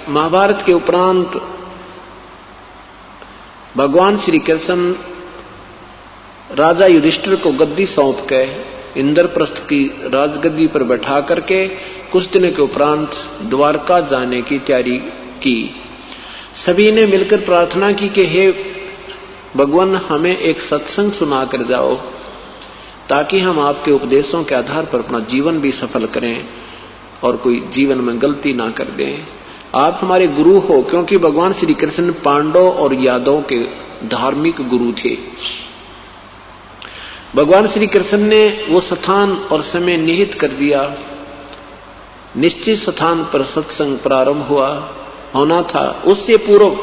महाभारत के उपरांत भगवान श्री कृष्ण राजा युधिष्ठिर को गद्दी सौंप के इंद्रप्रस्थ की राजगद्दी पर बैठा करके कुछ दिन के उपरांत द्वारका जाने की तैयारी की। सभी ने मिलकर प्रार्थना की कि हे भगवान, हमें एक सत्संग सुना कर जाओ ताकि हम आपके उपदेशों के आधार पर अपना जीवन भी सफल करें और कोई जीवन में गलती ना कर दें। आप हमारे गुरु हो, क्योंकि भगवान श्री कृष्ण पांडव और यादवों के धार्मिक गुरु थे। भगवान श्री कृष्ण ने वो स्थान और समय निहित कर दिया। निश्चित स्थान पर सत्संग प्रारंभ होना था। उससे पूर्व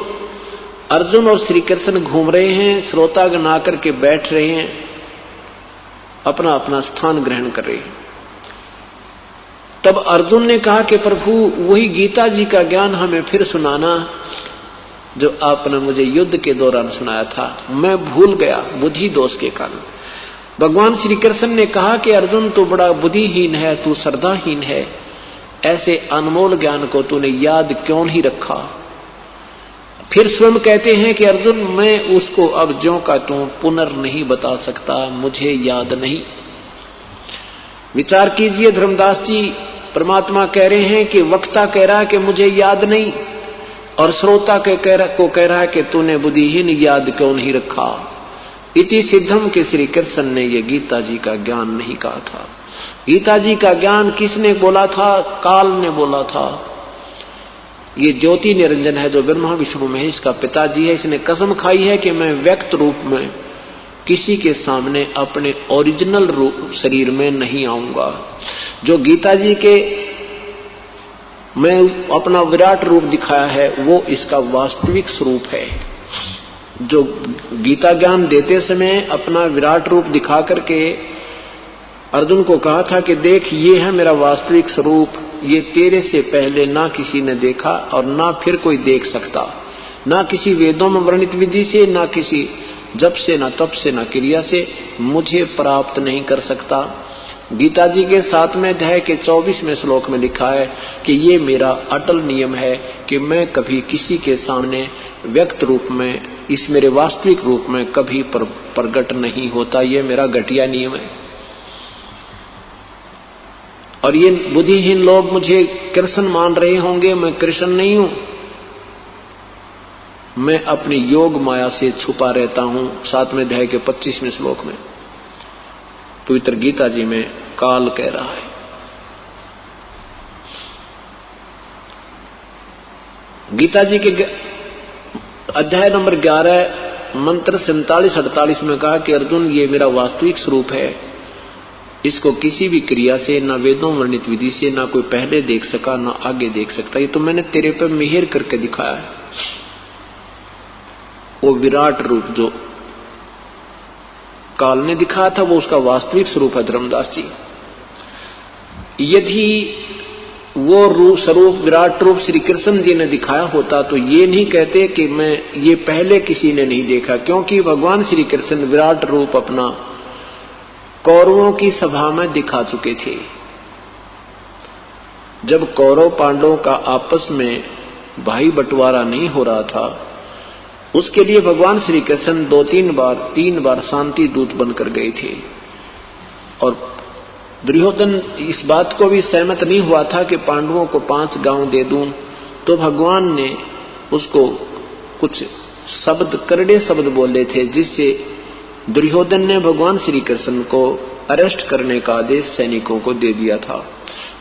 अर्जुन और श्री कृष्ण घूम रहे हैं, श्रोतागण आकर के बैठ रहे हैं, अपना अपना स्थान ग्रहण कर रहे हैं। तब अर्जुन ने कहा कि प्रभु, वही गीता जी का ज्ञान हमें फिर सुनाना जो आपने मुझे युद्ध के दौरान सुनाया था। मैं भूल गया बुद्धि दोष के कारण। भगवान श्री कृष्ण ने कहा कि अर्जुन, तू बड़ा बुद्धिहीन है, तू श्रद्धाहीन है, ऐसे अनमोल ज्ञान को तूने याद क्यों नहीं रखा? फिर स्वयं कहते हैं कि अर्जुन, मैं उसको अब ज्यों का त्यों पुनर् नहीं बता सकता, मुझे याद नहीं। विचार कीजिए धर्मदास जी, परमात्मा कह रहे हैं कि वक्ता कह रहा है कि मुझे याद नहीं, और श्रोता को कह रहा है कि तूने बुद्धिहीन याद क्यों नहीं रखा। इति सिद्धम के श्री कृष्ण ने ये गीता जी का ज्ञान नहीं कहा था। गीता जी का ज्ञान किसने बोला था? काल ने बोला था। ये ज्योति निरंजन है जो ब्रह्मा विष्णु महेश का पिताजी है। इसने कसम खाई है कि मैं व्यक्त रूप में किसी के सामने अपने ओरिजिनल रूप शरीर में नहीं आऊंगा। जो गीता जी के मैं अपना विराट रूप दिखाया है वो इसका वास्तविक स्वरूप है। जो गीता ज्ञान देते समय अपना विराट रूप दिखा करके अर्जुन को कहा था कि देख, ये है मेरा वास्तविक स्वरूप, ये तेरे से पहले ना किसी ने देखा और ना फिर कोई देख सकता, ना किसी वेदों में वर्णित विधि से, ना किसी जप से, ना तप से, ना क्रिया से मुझे प्राप्त नहीं कर सकता। गीता जी के 7वें अध्याय के 24वें श्लोक में लिखा है कि ये मेरा अटल नियम है कि मैं कभी किसी के सामने व्यक्त रूप में, इस मेरे वास्तविक रूप में कभी प्रकट नहीं होता। ये मेरा घटिया नियम है। और ये बुद्धिहीन लोग मुझे कृष्ण मान रहे होंगे, मैं कृष्ण नहीं हूं, मैं अपनी योग माया से छुपा रहता हूं। 7वें अध्याय के 25वें श्लोक में पवित्र गीता जी में काल कह रहा है। गीता जी के अध्याय नंबर 11 मंत्र 47-48 में कहा कि अर्जुन, ये मेरा वास्तविक स्वरूप है, इसको किसी भी क्रिया से, ना वेदों वर्णित विधि से, ना कोई पहले देख सका, ना आगे देख सकता। ये तो मैंने तेरे पे मिहिर करके दिखाया है। वो विराट रूप जो काल ने दिखाया था वो उसका वास्तविक स्वरूप है धर्मदास जी। यदि वो रूप स्वरूप विराट रूप श्री कृष्ण जी ने दिखाया होता तो ये नहीं कहते कि मैं ये पहले किसी ने नहीं देखा, क्योंकि भगवान श्री कृष्ण विराट रूप अपना कौरवों की सभा में दिखा चुके थे। जब कौरव पांडवों का आपस में भाई बंटवारा नहीं हो रहा था, उसके लिए भगवान श्री कृष्ण 3 बार शांति दूत बनकर गए थे। और दुर्योधन इस बात को भी सहमत नहीं हुआ था कि पांडवों को 5 गांव दे दूं, तो भगवान ने उसको कुछ शब्द, करड़े शब्द बोले थे, जिससे दुर्योधन ने भगवान श्री कृष्ण को अरेस्ट करने का आदेश सैनिकों को दे दिया था।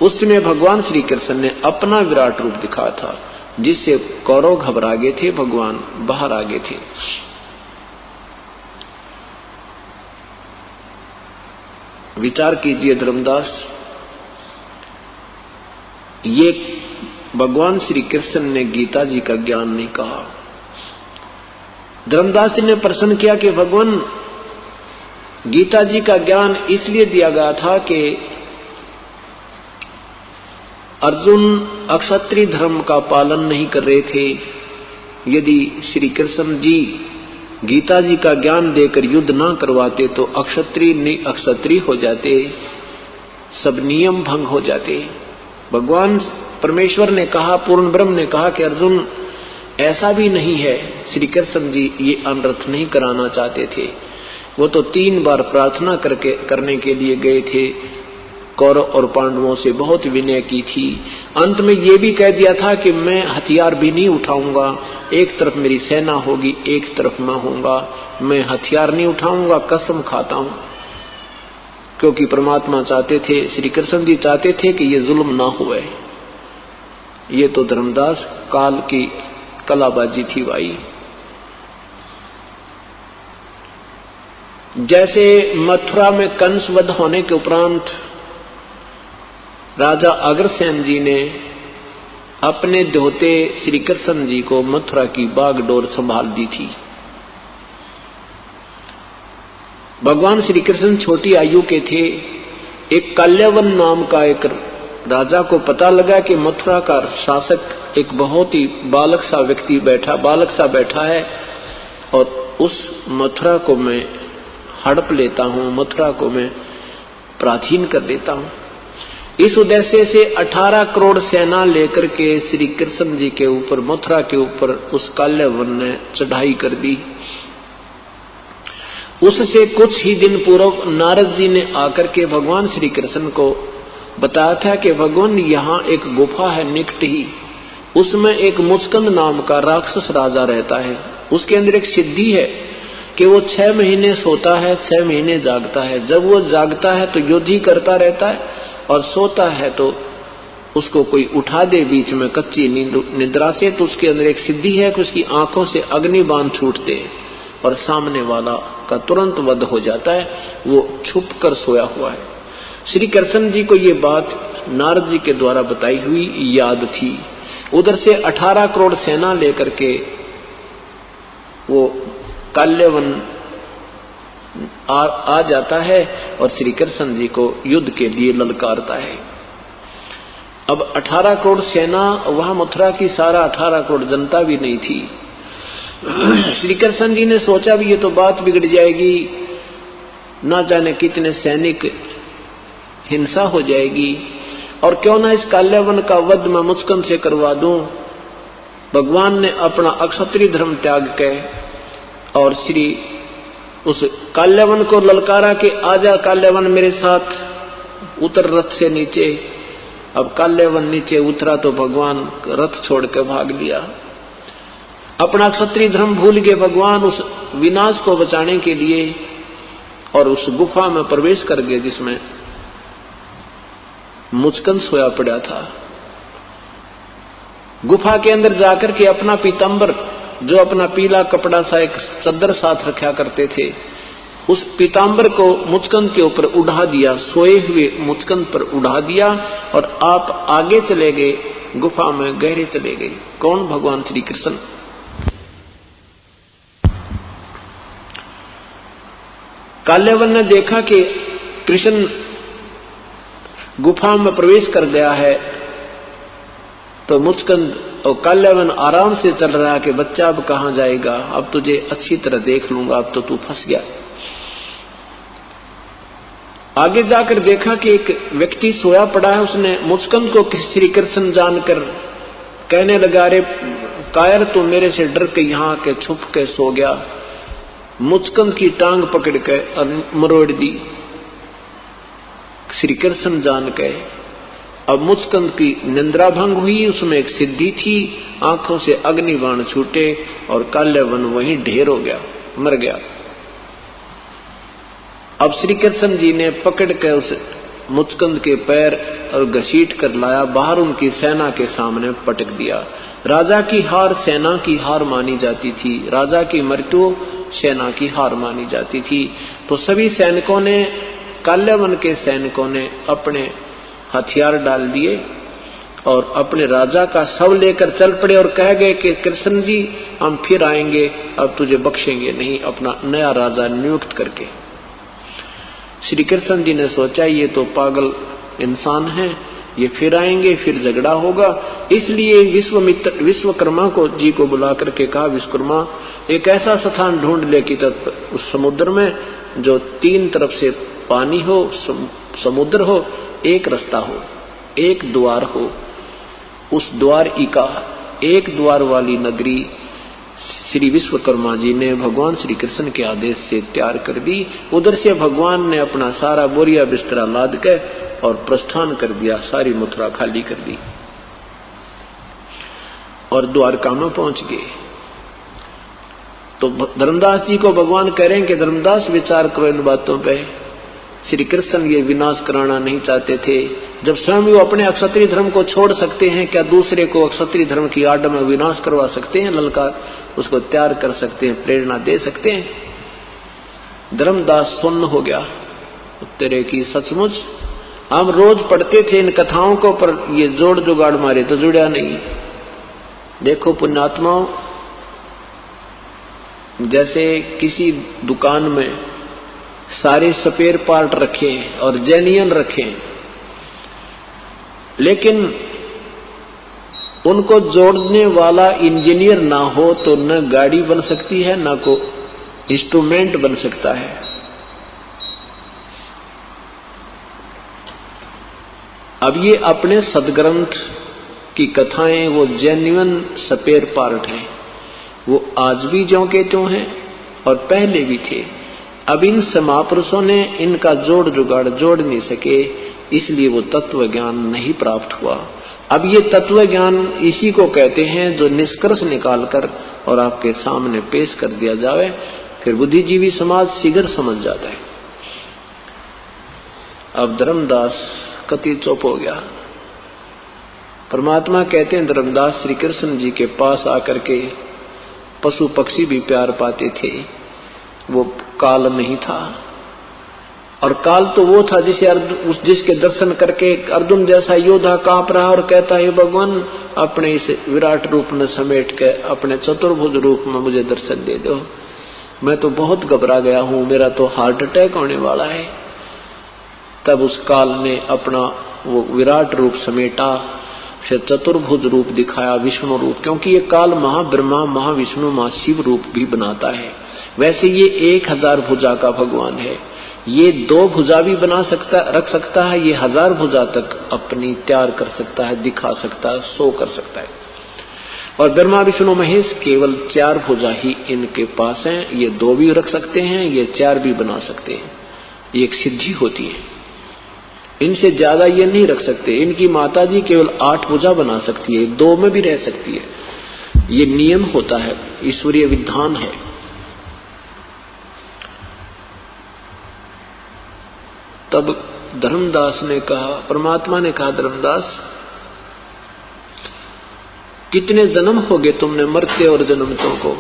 उस समय भगवान श्री कृष्ण ने अपना विराट रूप दिखाया था, जिससे कौरव घबरा गए थे, भगवान बाहर आ गए थे। विचार कीजिए धर्मदास, ये भगवान श्री कृष्ण ने गीता जी का ज्ञान नहीं कहा। धर्मदास जी ने प्रश्न किया कि भगवान, गीता जी का ज्ञान इसलिए दिया गया था कि अर्जुन अक्षत्रिय धर्म का पालन नहीं कर रहे थे। यदि श्री कृष्ण जी गीता जी का ज्ञान देकर युद्ध ना करवाते तो अक्षत्रिय हो जाते, सब नियम भंग हो जाते। भगवान परमेश्वर ने कहा, पूर्ण ब्रह्म ने कहा कि अर्जुन ऐसा भी नहीं है, श्री कृष्ण जी ये अनर्थ नहीं कराना चाहते थे। वो तो 3 बार प्रार्थना करने के लिए गए थे, कौरव और पांडवों से बहुत विनय की थी। अंत में ये भी कह दिया था कि मैं हथियार भी नहीं उठाऊंगा, एक तरफ मेरी सेना होगी, एक तरफ मैं होऊंगा, मैं हथियार नहीं उठाऊंगा, कसम खाता हूं। क्योंकि परमात्मा चाहते थे, श्री कृष्ण जी चाहते थे कि ये जुल्म ना हुए। ये तो धर्मदास काल की कलाबाजी थी भाई। जैसे मथुरा में कंस वध होने के उपरांत राजा अग्रसेन जी ने अपने धोते श्री कृष्ण जी को मथुरा की बागडोर संभाल दी थी। भगवान श्री कृष्ण छोटी आयु के थे। एक काल्यवन नाम का एक राजा को पता लगा कि मथुरा का शासक एक बहुत ही बालक सा बैठा है और उस मथुरा को मैं हड़प लेता हूं, मथुरा को मैं पराधीन कर देता हूं। इस उद्देश्य से 18 करोड़ सेना लेकर के श्री कृष्ण जी के ऊपर, मथुरा के ऊपर उस काल्यवन ने चढ़ाई कर दी। उससे कुछ ही दिन पूर्व नारद जी ने आकर के भगवान श्री कृष्ण को बताया था कि भगवान यहाँ एक गुफा है निकट ही, उसमें एक मुचकंद नाम का राक्षस राजा रहता है। उसके अंदर एक सिद्धि है कि वो 6 महीने सोता है, 6 महीने जागता है। जब वो जागता है तो युद्ध ही करता रहता है और सोता है तो उसको कोई उठा दे बीच में कच्ची निद्रा से, तो उसके अंदर एक सिद्धि है कि उसकी आंखों से अग्निबाण छूटते और सामने वाला का तुरंत वध हो जाता है। वो छुप कर सोया हुआ है। श्री कृष्ण जी को ये बात नारद जी के द्वारा बताई हुई याद थी। उधर से 18 करोड़ सेना लेकर के वो काल्यवन आ जाता है और श्री कृष्ण जी को युद्ध के लिए ललकारता है। अब 18 करोड़ सेना, वहां मथुरा की सारा 18 करोड़ जनता भी नहीं थी। श्री कृष्ण जी ने सोचा भी ये तो बात बिगड़ जाएगी, ना जाने कितने सैनिक, हिंसा हो जाएगी, और क्यों ना इस काल्यवन का वध मैं मुचकंद से करवा दूं। भगवान ने अपना अक्षत्रिय धर्म त्याग के और श्री उस काल्यवन को ललकारा कि आजा काल्यवन मेरे साथ, उतर रथ से नीचे। अब काल्यवन नीचे उतरा तो भगवान रथ छोड़ के भाग लिया। अपना क्षत्रिय धर्म भूल गए भगवान उस विनाश को बचाने के लिए, और उस गुफा में प्रवेश कर गए जिसमें मुचकंद सोया पड़ा था। गुफा के अंदर जाकर के अपना पीतांबर, जो अपना पीला कपड़ा सा एक चद्दर साथ रखा करते थे, उस पीतांबर को मुचकंद के ऊपर उड़ा दिया, सोए हुए मुचकंद पर उड़ा दिया, और आप आगे चले गए, गुफा में गहरे चले गए। कौन? भगवान श्री कृष्ण। काल्यवन ने देखा कि कृष्ण गुफा में प्रवेश कर गया है, तो मुचकंद और काल्यवन आराम से चल रहा कि बच्चा अब कहां जाएगा, अब तुझे अच्छी तरह देख लूंगा, अब तो तू फंस गया। आगे जाकर देखा कि एक व्यक्ति सोया पड़ा है। उसने मुचकंद को श्री कृष्ण जानकर कहने लगा, अरे कायर, तू मेरे से डर के यहां के छुप के सो गया। मुचकंद की टांग पकड़ के और मरोड़ दी श्री कृष्ण जान के। अब मुचकंद की निंद्रा भंग हुई, उसमें एक सिद्धि थी, आंखों से अग्निबाण छूटे और काल्यवन वहीं ढेर हो गया, मर गया। अब श्री कृष्ण जी ने पकड़ के उस मुचकंद के पैर और घसीट कर लाया, बाहर उनकी सेना के सामने पटक दिया। राजा की हार सेना की हार मानी जाती थी, राजा की मृत्यु सेना की हार मानी जाती थी। तो सभी सैनिकों ने काल्यावन के सैनिकों ने अपने हथियार डाल दिए और अपने राजा का शव लेकर चल पड़े और कह गए कि कृष्ण जी हम फिर आएंगे, अब तुझे बख्शेंगे नहीं, अपना नया राजा नियुक्त करके। श्री कृष्ण जी ने सोचा ये तो पागल इंसान है, ये फिर आएंगे, फिर झगड़ा होगा। इसलिए विश्वकर्मा को जी को बुला करके कहा, विश्वकर्मा एक ऐसा स्थान ढूंढ ले कि उस समुद्र में जो 3 तरफ से पानी हो, समुद्र हो, एक रास्ता हो, एक द्वार हो, उस द्वार का एक द्वार वाली नगरी श्री विश्वकर्मा जी ने भगवान श्री कृष्ण के आदेश से तैयार कर दी। उधर से भगवान ने अपना सारा बोरिया बिस्तरा लाद के और प्रस्थान कर दिया, सारी मथुरा खाली कर दी और द्वारका में पहुंच गए। तो धर्मदास जी को भगवान कह रहे हैं कि धर्मदास विचार करो इन बातों पे। श्री कृष्ण ये विनाश कराना नहीं चाहते थे। जब स्वयं वो अपने अक्षत्रिय धर्म को छोड़ सकते हैं, क्या दूसरे को अक्षत्रिय धर्म की आड़ में विनाश करवा सकते हैं? ललकार उसको तैयार कर सकते हैं, प्रेरणा दे सकते हैं। धर्मदास सुन्न हो गया, तेरे की सचमुच हम रोज पढ़ते थे इन कथाओं को, पर ये जोड़ जुगाड़ मारे तो जुड़ा नहीं। देखो पुण्यात्माओं, जैसे किसी दुकान में सारे स्पेयर पार्ट रखे और जेन्युइन रखे, लेकिन उनको जोड़ने वाला इंजीनियर ना हो तो न गाड़ी बन सकती है, न को इंस्ट्रूमेंट बन सकता है। अब ये अपने सदग्रंथ की कथाएं वो जेन्युइन स्पेयर पार्ट हैं, वो आज भी ज्यों के त्यों हैं और पहले भी थे। अब इन समापुरुषों ने इनका जोड़ जुगाड़ जोड़ नहीं सके, इसलिए वो तत्व ज्ञान नहीं प्राप्त हुआ। अब ये तत्व ज्ञान इसी को कहते हैं जो निष्कर्ष निकालकर और आपके सामने पेश कर दिया जाए, फिर बुद्धिजीवी समाज शीघ्र समझ जाता है। अब धर्मदास कति चुप हो गया। परमात्मा कहते हैं धर्मदास श्री कृष्ण जी के पास आकर के पशु पक्षी भी प्यार पाते थे, वो काल नहीं था। और काल तो वो था जिसके दर्शन करके अर्जुन जैसा योद्धा कांप रहा और कहता है भगवान अपने इस विराट रूप में समेट के अपने चतुर्भुज रूप में मुझे दर्शन दे दो, मैं तो बहुत घबरा गया हूं, मेरा तो हार्ट अटैक होने वाला है। तब उस काल ने अपना वो विराट रूप समेटा, फिर चतुर्भुज रूप दिखाया, विष्णु रूप, क्योंकि ये काल महाब्रह्मा महाविष्णु महाशिव रूप भी बनाता है। वैसे ये 1000 भुजा का भगवान है, ये 2 भुजा भी बना सकता रख सकता है, ये 1000 भुजा तक अपनी तैयार कर सकता है, दिखा सकता है, शो कर सकता है। और ब्रह्मा विष्णु महेश केवल 4 भुजा ही इनके पास हैं, ये 2 भी रख सकते हैं, ये 4 भी बना सकते हैं, ये एक सिद्धि होती है। इनसे ज्यादा ये नहीं रख सकते। इनकी माता जी केवल 8 भुजा बना सकती है, 2 में भी रह सकती है, ये नियम होता है, ईश्वरीय विधान है। तब धर्मदास ने कहा, परमात्मा ने कहा धर्मदास कितने जन्म हो गए तुमने मरते और जन्मतों को,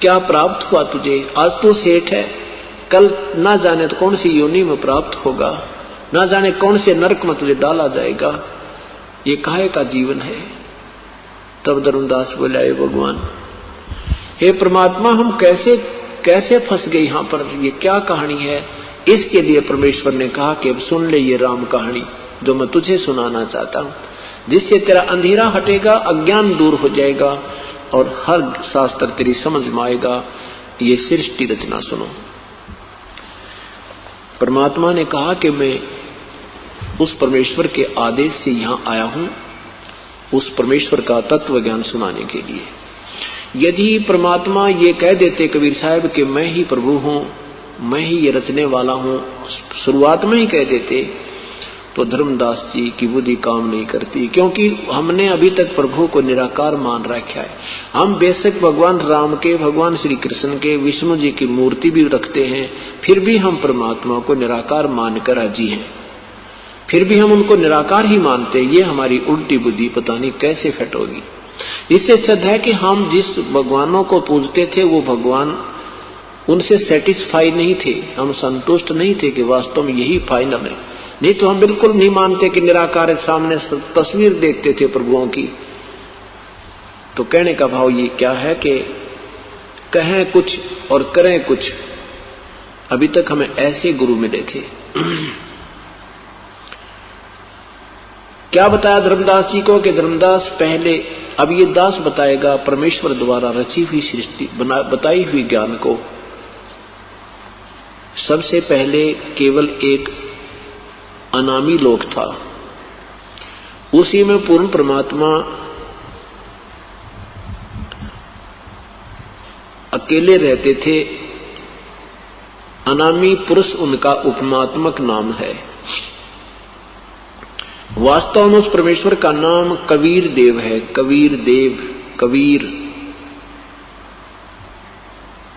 क्या प्राप्त हुआ तुझे? आज तू सेठ है, कल ना जाने तो कौन सी योनि में प्राप्त होगा, ना जाने कौन से नरक में तुझे डाला जाएगा, ये काहे का जीवन है? तब धर्मदास बोला, हे भगवान, हे परमात्मा, हम कैसे कैसे फंस गए यहां पर, ये क्या कहानी है? इसके लिए परमेश्वर ने कहा कि अब सुन ले ये राम कहानी जो मैं तुझे सुनाना चाहता हूं, जिससे तेरा अंधेरा हटेगा, अज्ञान दूर हो जाएगा और हर शास्त्र तेरी समझ में आएगा। ये सृष्टि रचना सुनो। परमात्मा ने कहा कि मैं उस परमेश्वर के आदेश से यहां आया हूं, उस परमेश्वर का तत्व ज्ञान सुनाने के लिए। यदि परमात्मा ये कह देते कबीर साहब कि मैं ही प्रभु हूं, मैं ही ये रचने वाला हूं, शुरुआत में ही कह देते, तो धर्मदास जी की बुद्धि काम नहीं करती, क्योंकि हमने अभी तक प्रभु को निराकार मान रखा है। हम बेशक भगवान राम के, भगवान श्री कृष्ण के, विष्णु जी की मूर्ति भी रखते हैं, फिर भी हम परमात्मा को निराकार मानकर राजी हैं, फिर भी हम उनको निराकार ही मानते हैं। ये हमारी उल्टी बुद्धि पता नहीं कैसे फिट होगी। इससे सिद्ध है कि हम जिस भगवानों को पूजते थे वो भगवान उनसे सेटिस्फाई नहीं थे, हम संतुष्ट नहीं थे कि वास्तव में यही फाइनल है। नहीं तो हम बिल्कुल नहीं मानते कि निराकार है, सामने तस्वीर देखते थे प्रभुओं की। तो कहने का भाव ये क्या है कि कहें कुछ और करें कुछ। अभी तक हमें ऐसे गुरु मिले थे। क्या बताया धर्मदास जी को कि धर्मदास पहले, अब ये दास बताएगा परमेश्वर द्वारा रची हुई सृष्टि, बताई हुई ज्ञान को। सबसे पहले केवल एक अनामी लोक था, उसी में पूर्ण परमात्मा अकेले रहते थे। अनामी पुरुष उनका उपमात्मक नाम है। वास्तव में उस परमेश्वर का नाम कबीर देव है। कबीर देव, कबीर,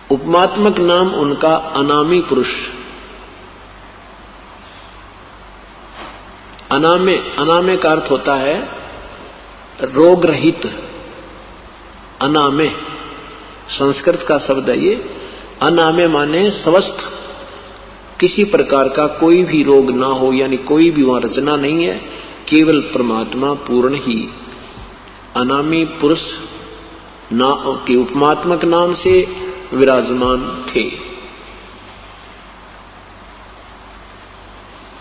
उपमात्मक नाम उनका अनामी पुरुष। अनामे, अनामे का अर्थ होता है रोग रहित। अनामे संस्कृत का शब्द है ये। अनामे माने स्वस्थ, किसी प्रकार का कोई भी रोग ना हो, यानी कोई भी वहां रचना नहीं है, केवल परमात्मा पूर्ण ही। अनामी पुरुष ना के उपमात्मक नाम से विराजमान थे।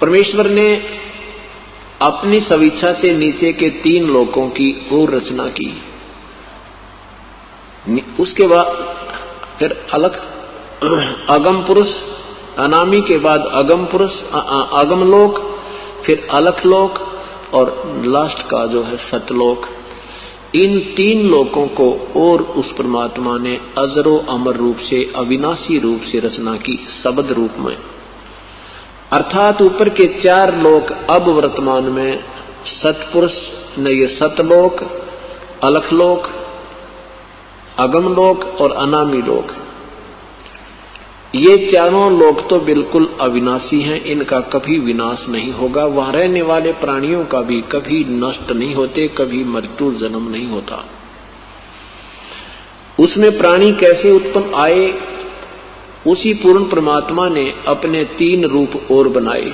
परमेश्वर ने अपनी स्वेच्छा से नीचे के 3 लोकों की और रचना की। उसके बाद फिर अलग अगम पुरुष, अनामी के बाद अगम पुरुष, अगम लोक, फिर अलख लोक और लास्ट का जो है सतलोक। इन 3 लोकों को और उस परमात्मा ने अजरो अमर रूप से, अविनाशी रूप से रचना की, शब्द रूप में। अर्थात ऊपर के 4 लोक अब वर्तमान में सतपुरुष ने, ये सतलोक, अलखलोक, अगम लोक और अनामी लोक, ये चारों लोक तो बिल्कुल अविनाशी हैं। इनका कभी विनाश नहीं होगा। वहां रहने वाले प्राणियों का भी कभी नष्ट नहीं होते, कभी मृत्यु जन्म नहीं होता। उसमें प्राणी कैसे उत्पन्न आए, उसी पूर्ण परमात्मा ने अपने 3 रूप और बनाए।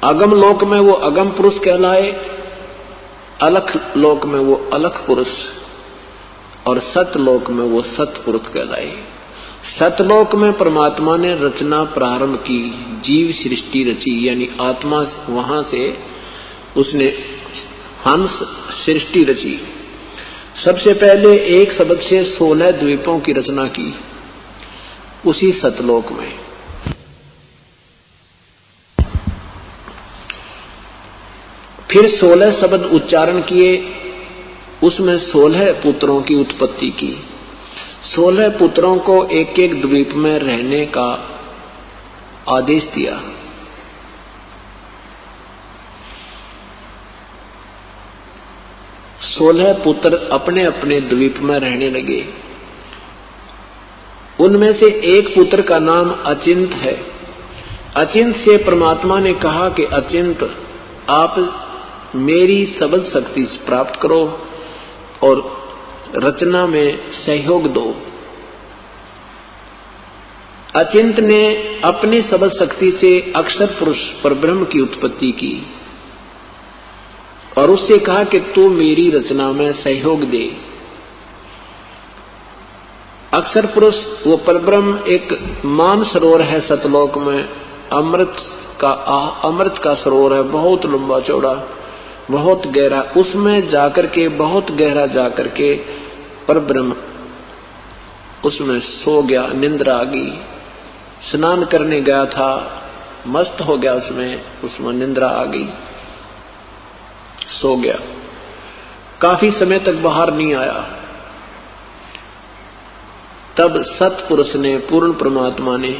अगम लोक में वो अगम पुरुष कहलाए, अलख लोक में वो अलख पुरुष और सतलोक में वो सतपुरुष कहलाए। सतलोक में परमात्मा ने रचना प्रारंभ की, जीव सृष्टि रची, यानी आत्मा, वहां से उसने हंस सृष्टि रची। सबसे पहले एक शब्द से 16 द्वीपों की रचना की उसी सतलोक में। फिर 16 शब्द उच्चारण किए, उसमें 16 पुत्रों की उत्पत्ति की। 16 पुत्रों को एक एक द्वीप में रहने का आदेश दिया। सोलह पुत्र अपने अपने द्वीप में रहने लगे। उनमें से एक पुत्र का नाम अचिंत है। अचिंत से परमात्मा ने कहा कि अचिंत, आप मेरी सबल शक्ति प्राप्त करो और रचना में सहयोग दो। अचिंत ने अपनी सबल शक्ति से अक्षर पुरुष परब्रह्म की उत्पत्ति की और उससे कहा कि तू मेरी रचना में सहयोग दे। अक्षर पुरुष वो परब्रह्म एक मान सरोवर है सतलोक में, अमृत का सरोवर है, बहुत लंबा चौड़ा, बहुत गहरा। उसमें जाकर के, बहुत गहरा जाकर के परब्रह्म उसमें सो गया, निंद्रा आ गई। स्नान करने गया था, मस्त हो गया, उसमें निंद्रा आ गई, सो गया। काफी समय तक बाहर नहीं आया। तब सतपुरुष ने, पूर्ण परमात्मा ने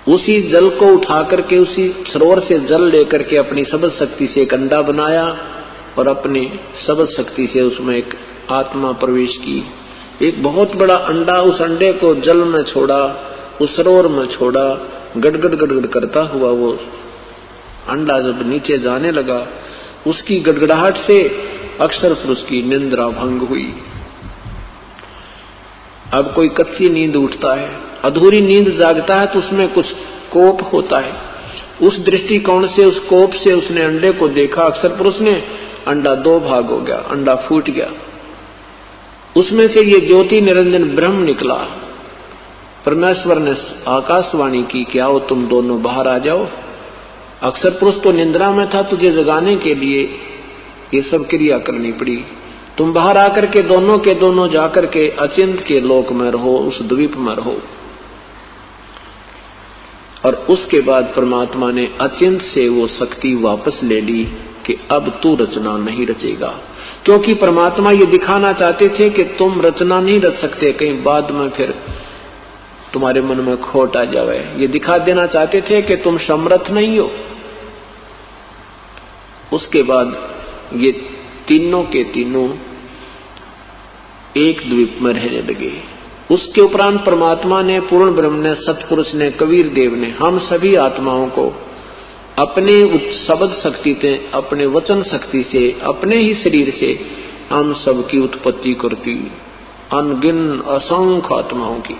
उसी जल को उठा करके, उसी सरोवर से जल लेकर के अपनी सबल शक्ति से एक अंडा बनाया और अपनी सबल शक्ति से उसमें एक आत्मा प्रवेश की। एक बहुत बड़ा अंडा, उस अंडे को जल में छोड़ा, उस सरोवर में छोड़ा। गड़गड़ गड़गड़ करता हुआ वो अंडा जब नीचे जाने लगा, उसकी गड़गड़ाहट से अक्षर पुरुष की निंद्रा भंग हुई। अब कोई कच्ची नींद उठता है, अधूरी नींद जागता है तो उसमें कुछ कोप होता है। उस दृष्टिकोण से, उस कोप से उसने अंडे को देखा। अक्षर पुरुष ने, अंडा दो भाग हो गया, अंडा फूट गया। उसमें से ये ज्योति निरंजन ब्रह्म निकला। परमेश्वर ने आकाशवाणी की, क्या हो तुम दोनों बाहर आ जाओ। अक्षर पुरुष तो निंद्रा में था, तुझे जगाने के लिए ये सब क्रिया करनी पड़ी। तुम बाहर आकर के दोनों के दोनों जाकर के अचिंत के लोक में रहो, उस द्वीप में रहो। और उसके बाद परमात्मा ने अचिंत से वो शक्ति वापस ले ली कि अब तू रचना नहीं रचेगा, क्योंकि परमात्मा ये दिखाना चाहते थे कि तुम रचना नहीं रच सकते, कहीं बाद में फिर तुम्हारे मन में खोट आ जाए। ये दिखा देना चाहते थे कि तुम समर्थ नहीं हो। उसके बाद ये तीनों के तीनों एक द्वीप में रहने लगे। उसके उपरांत परमात्मा ने, पूर्ण ब्रह्म ने, सतपुरुष ने, कबीर देव ने हम सभी आत्माओं को अपने शब्द शक्ति से, अपने वचन शक्ति से, अपने ही शरीर से हम सबकी उत्पत्ति करती, अनगिन असंख्य आत्माओं की।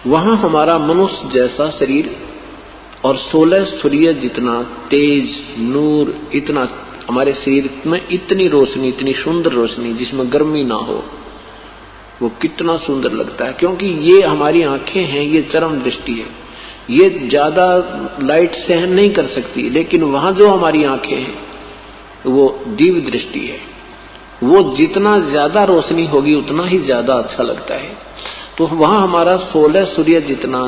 वहां हमारा मनुष्य जैसा शरीर और 16 सूर्य जितना तेज नूर, इतना हमारे शरीर में इतनी रोशनी, इतनी सुंदर रोशनी जिसमें गर्मी ना हो, वो कितना सुंदर लगता है। क्योंकि ये हमारी आंखें हैं, ये चरम दृष्टि है, ये ज्यादा लाइट सहन नहीं कर सकती, लेकिन वहां जो हमारी आंखें हैं वो दिव्य दृष्टि है। वो जितना ज्यादा रोशनी होगी उतना ही ज्यादा अच्छा लगता है। तो वहां हमारा 16 सूर्य जितना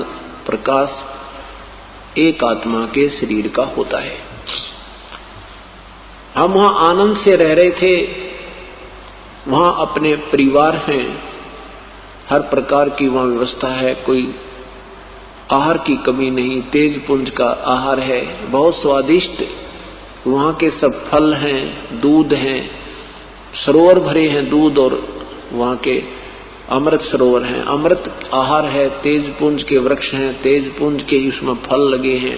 प्रकाश एक आत्मा के शरीर का होता है। हम वहां आनंद से रह रहे थे, वहां अपने परिवार हैं, हर प्रकार की वहां व्यवस्था है, कोई आहार की कमी नहीं, तेज पुंज का आहार है, बहुत स्वादिष्ट। वहां के सब फल हैं, दूध हैं, सरोवर भरे हैं दूध, और वहां के अमृत सरोवर हैं, अमृत आहार है, तेज पुंज के वृक्ष हैं, तेज पुंज के उसमें फल लगे हैं,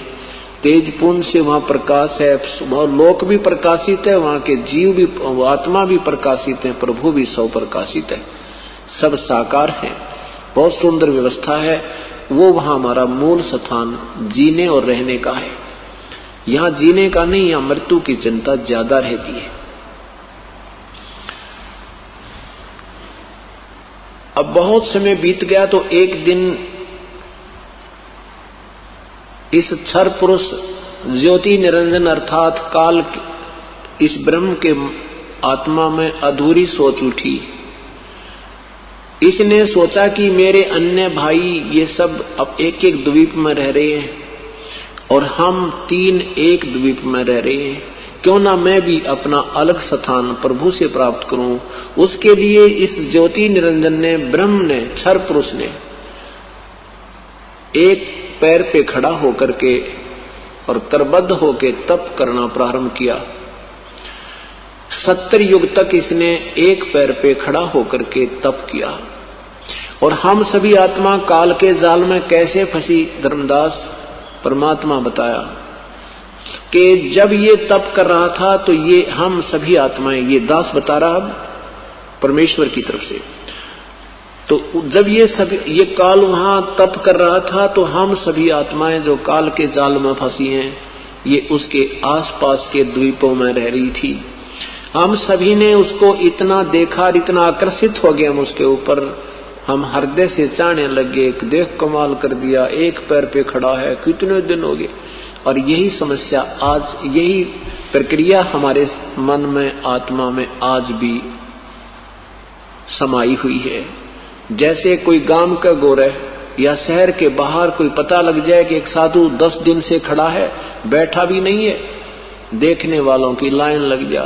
तेज पुंज से वहां प्रकाश है, वहां लोक भी प्रकाशित है, वहां के जीव भी, आत्मा भी प्रकाशित है, प्रभु भी सब प्रकाशित है, सब साकार है, बहुत सुंदर व्यवस्था है। वो वहां हमारा मूल स्थान जीने और रहने का है। यहां जीने का नहीं, यहां मृत्यु की चिंता ज्यादा रहती है। अब बहुत समय बीत गया तो एक दिन इस क्षर पुरुष ज्योति निरंजन अर्थात काल इस ब्रह्म के आत्मा में अधूरी सोच उठी। इसने सोचा कि मेरे अन्य भाई ये सब अब एक एक द्वीप में रह रहे हैं और हम तीन एक द्वीप में रह रहे हैं, क्यों ना मैं भी अपना अलग स्थान प्रभु से प्राप्त करूं। उसके लिए इस ज्योति निरंजन ने, ब्रह्म ने, क्षर पुरुष ने एक पैर पे खड़ा होकर के और करबद्ध होकर तप करना प्रारंभ किया। 70 युग तक इसने एक पैर पे खड़ा होकर के तप किया। और हम सभी आत्मा काल के जाल में कैसे फंसी, धर्मदास परमात्मा बताया कि जब ये तप कर रहा था तो ये हम सभी आत्माएं, ये दास बता रहा अब परमेश्वर की तरफ से, तो जब ये काल वहां तप कर रहा था तो हम सभी आत्माएं जो काल के जाल में फंसी हैं, ये उसके आसपास के द्वीपों में रह रही थी। हम सभी ने उसको इतना देखा, इतना आकर्षित हो गए हम उसके ऊपर, हम हृदय से चाहने लगे, देख कमाल कर दिया, एक पैर पे खड़ा है, कितने दिन हो गए। और यही समस्या आज, यही प्रक्रिया हमारे मन में, आत्मा में आज भी समाई हुई है। जैसे कोई गांव का गोरह या शहर के बाहर कोई पता लग जाए कि एक साधु 10 दिन से खड़ा है, बैठा भी नहीं है, देखने वालों की लाइन लग जा।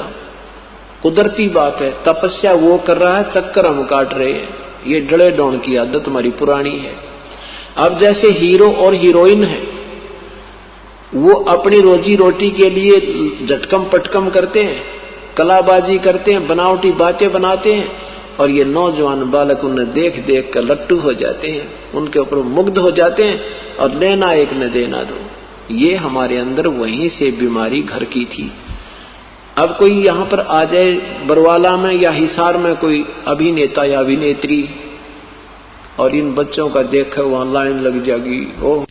कुदरती बात है, तपस्या वो कर रहा है, चक्कर हम काट रहे हैं, ये डले डौण की आदत हमारी पुरानी है। अब जैसे हीरो और हीरोइन है, वो अपनी रोजी रोटी के लिए झटकम पटकम करते हैं, कलाबाजी करते हैं, बनावटी बातें बनाते हैं, और ये नौजवान बालक उन्हें देख देख कर लट्टू हो जाते हैं, उनके ऊपर मुग्ध हो जाते हैं, और लेना एक न देना दो। ये हमारे अंदर वहीं से बीमारी घर की थी। अब कोई यहां पर आ जाए बरवाला में या हिसार में कोई अभिनेता या अभिनेत्री और इन बच्चों का देखे वहां लाइन लग जाएगी, ओह